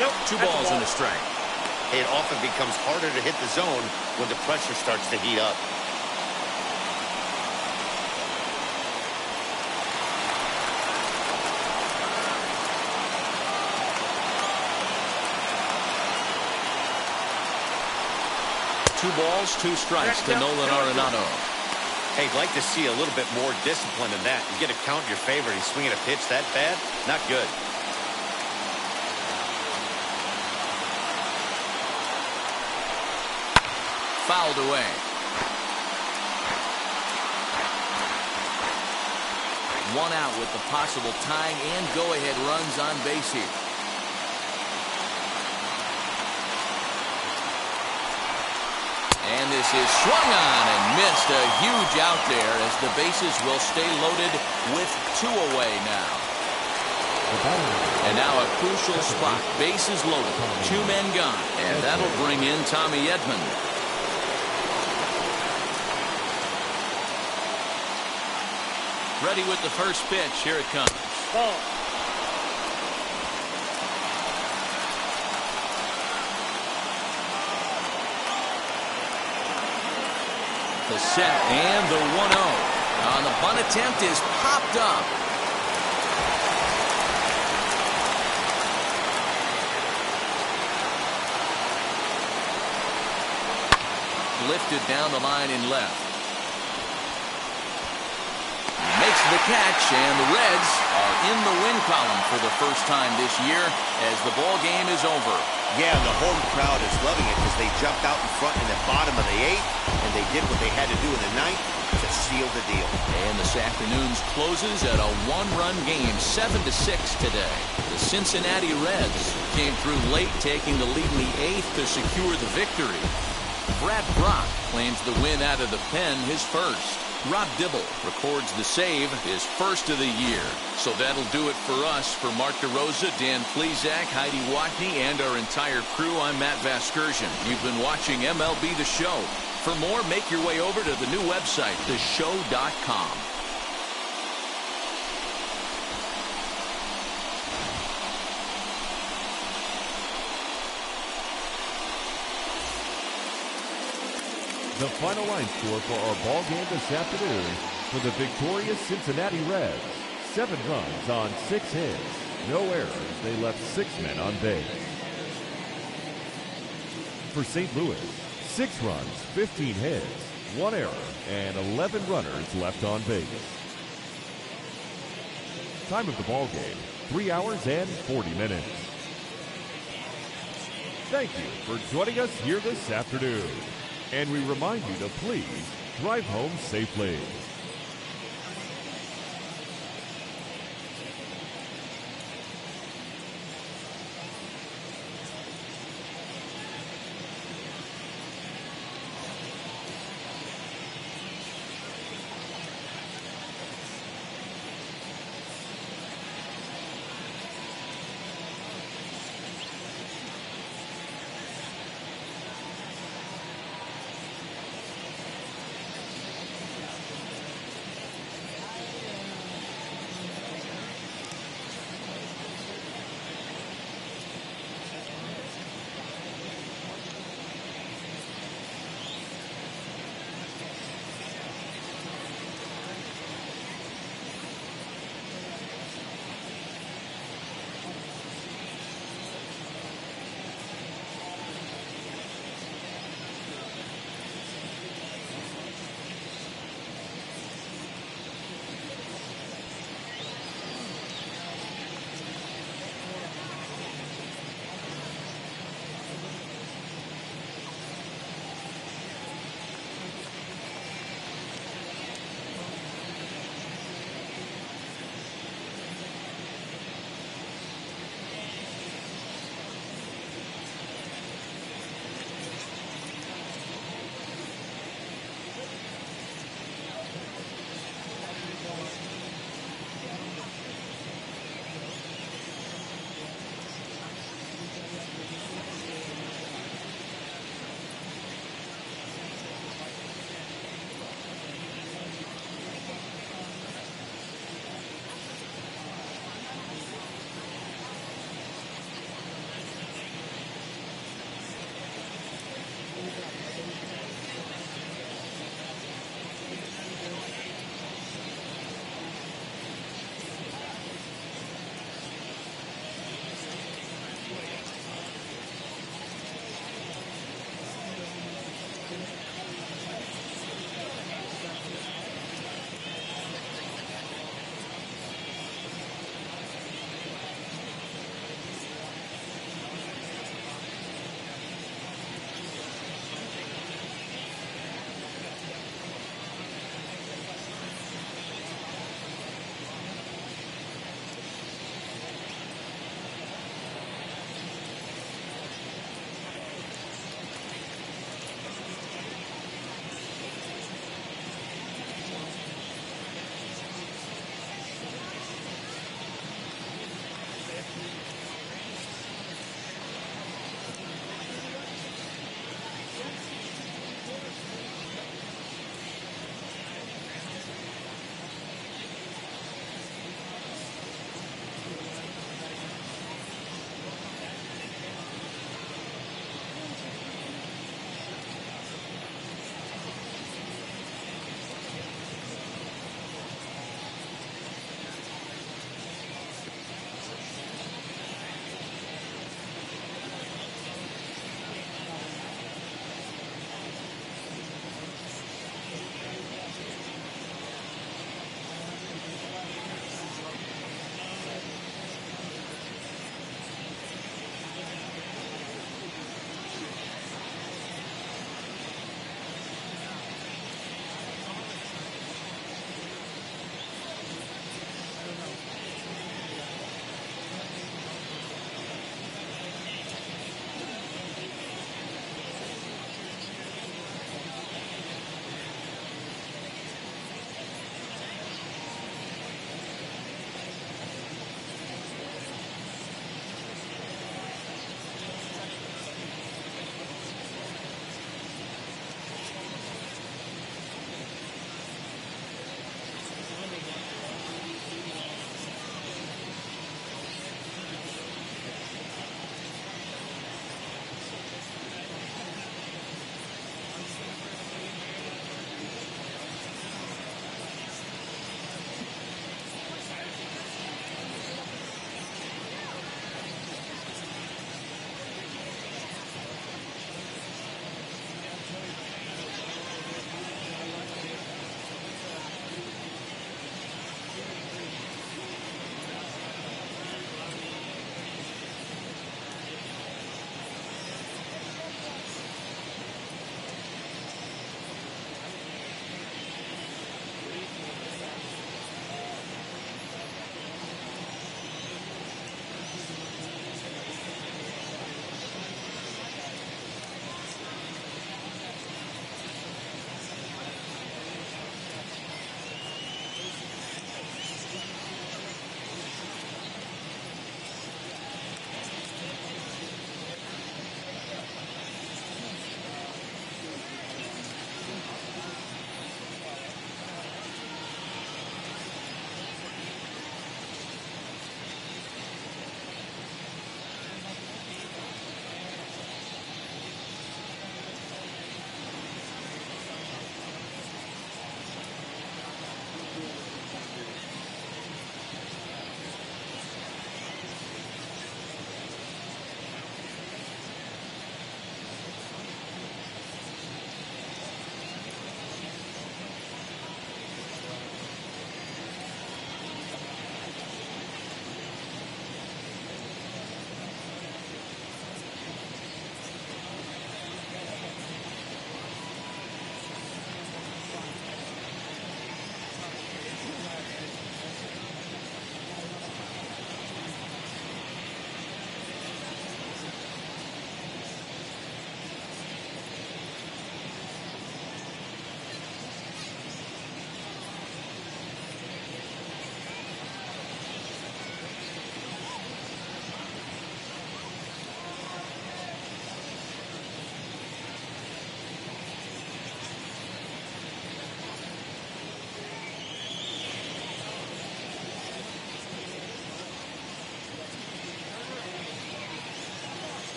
Nope, 2 balls and a strike. It often becomes harder to hit the zone when the pressure starts to heat up. Two balls, 2 strikes to Nolan Arenado. Hey, I'd like to see a little bit more discipline in that. You get a count in your favor. He's swinging a pitch that bad? Not good. Fouled away. One out with the possible tying and go-ahead runs on base here. And this is swung on and missed. A huge out there as the bases will stay loaded with 2 away now. And now a crucial spot. Bases loaded. 2 men gone. And that'll bring in Tommy Edman. Ready with the first pitch. Here it comes. Ball. The set and the 1-0. On the bunt attempt is popped up. Lifted down the line in left. Makes the catch, and the Reds are in the win column for the first time this year as the ball game is over. Yeah, and the home crowd is loving it because they jumped out in front in the bottom of the 8th, and they did what they had to do in the 9th to seal the deal. And this afternoon's closes at a 1-run game, 7-6 today. The Cincinnati Reds came through late, taking the lead in the 8th to secure the victory. Brad Brock claims the win out of the pen, his first. Rob Dibble records the save, his first of the year. So that'll do it for us. For Mark DeRosa, Dan Plesac, Heidi Watney, and our entire crew, I'm Matt Vasgersian. You've been watching MLB The Show. For more, make your way over to the new website, theshow.com. The final line score for our ball game this afternoon for the victorious Cincinnati Reds. 7 runs on 6 hits. No errors. They left 6 men on base. For St. Louis, 6 runs, 15 hits, 1 error, and 11 runners left on base. Time of the ball game, 3 hours and 40 minutes. Thank you for joining us here this afternoon. And we remind you to please drive home safely.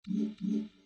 you.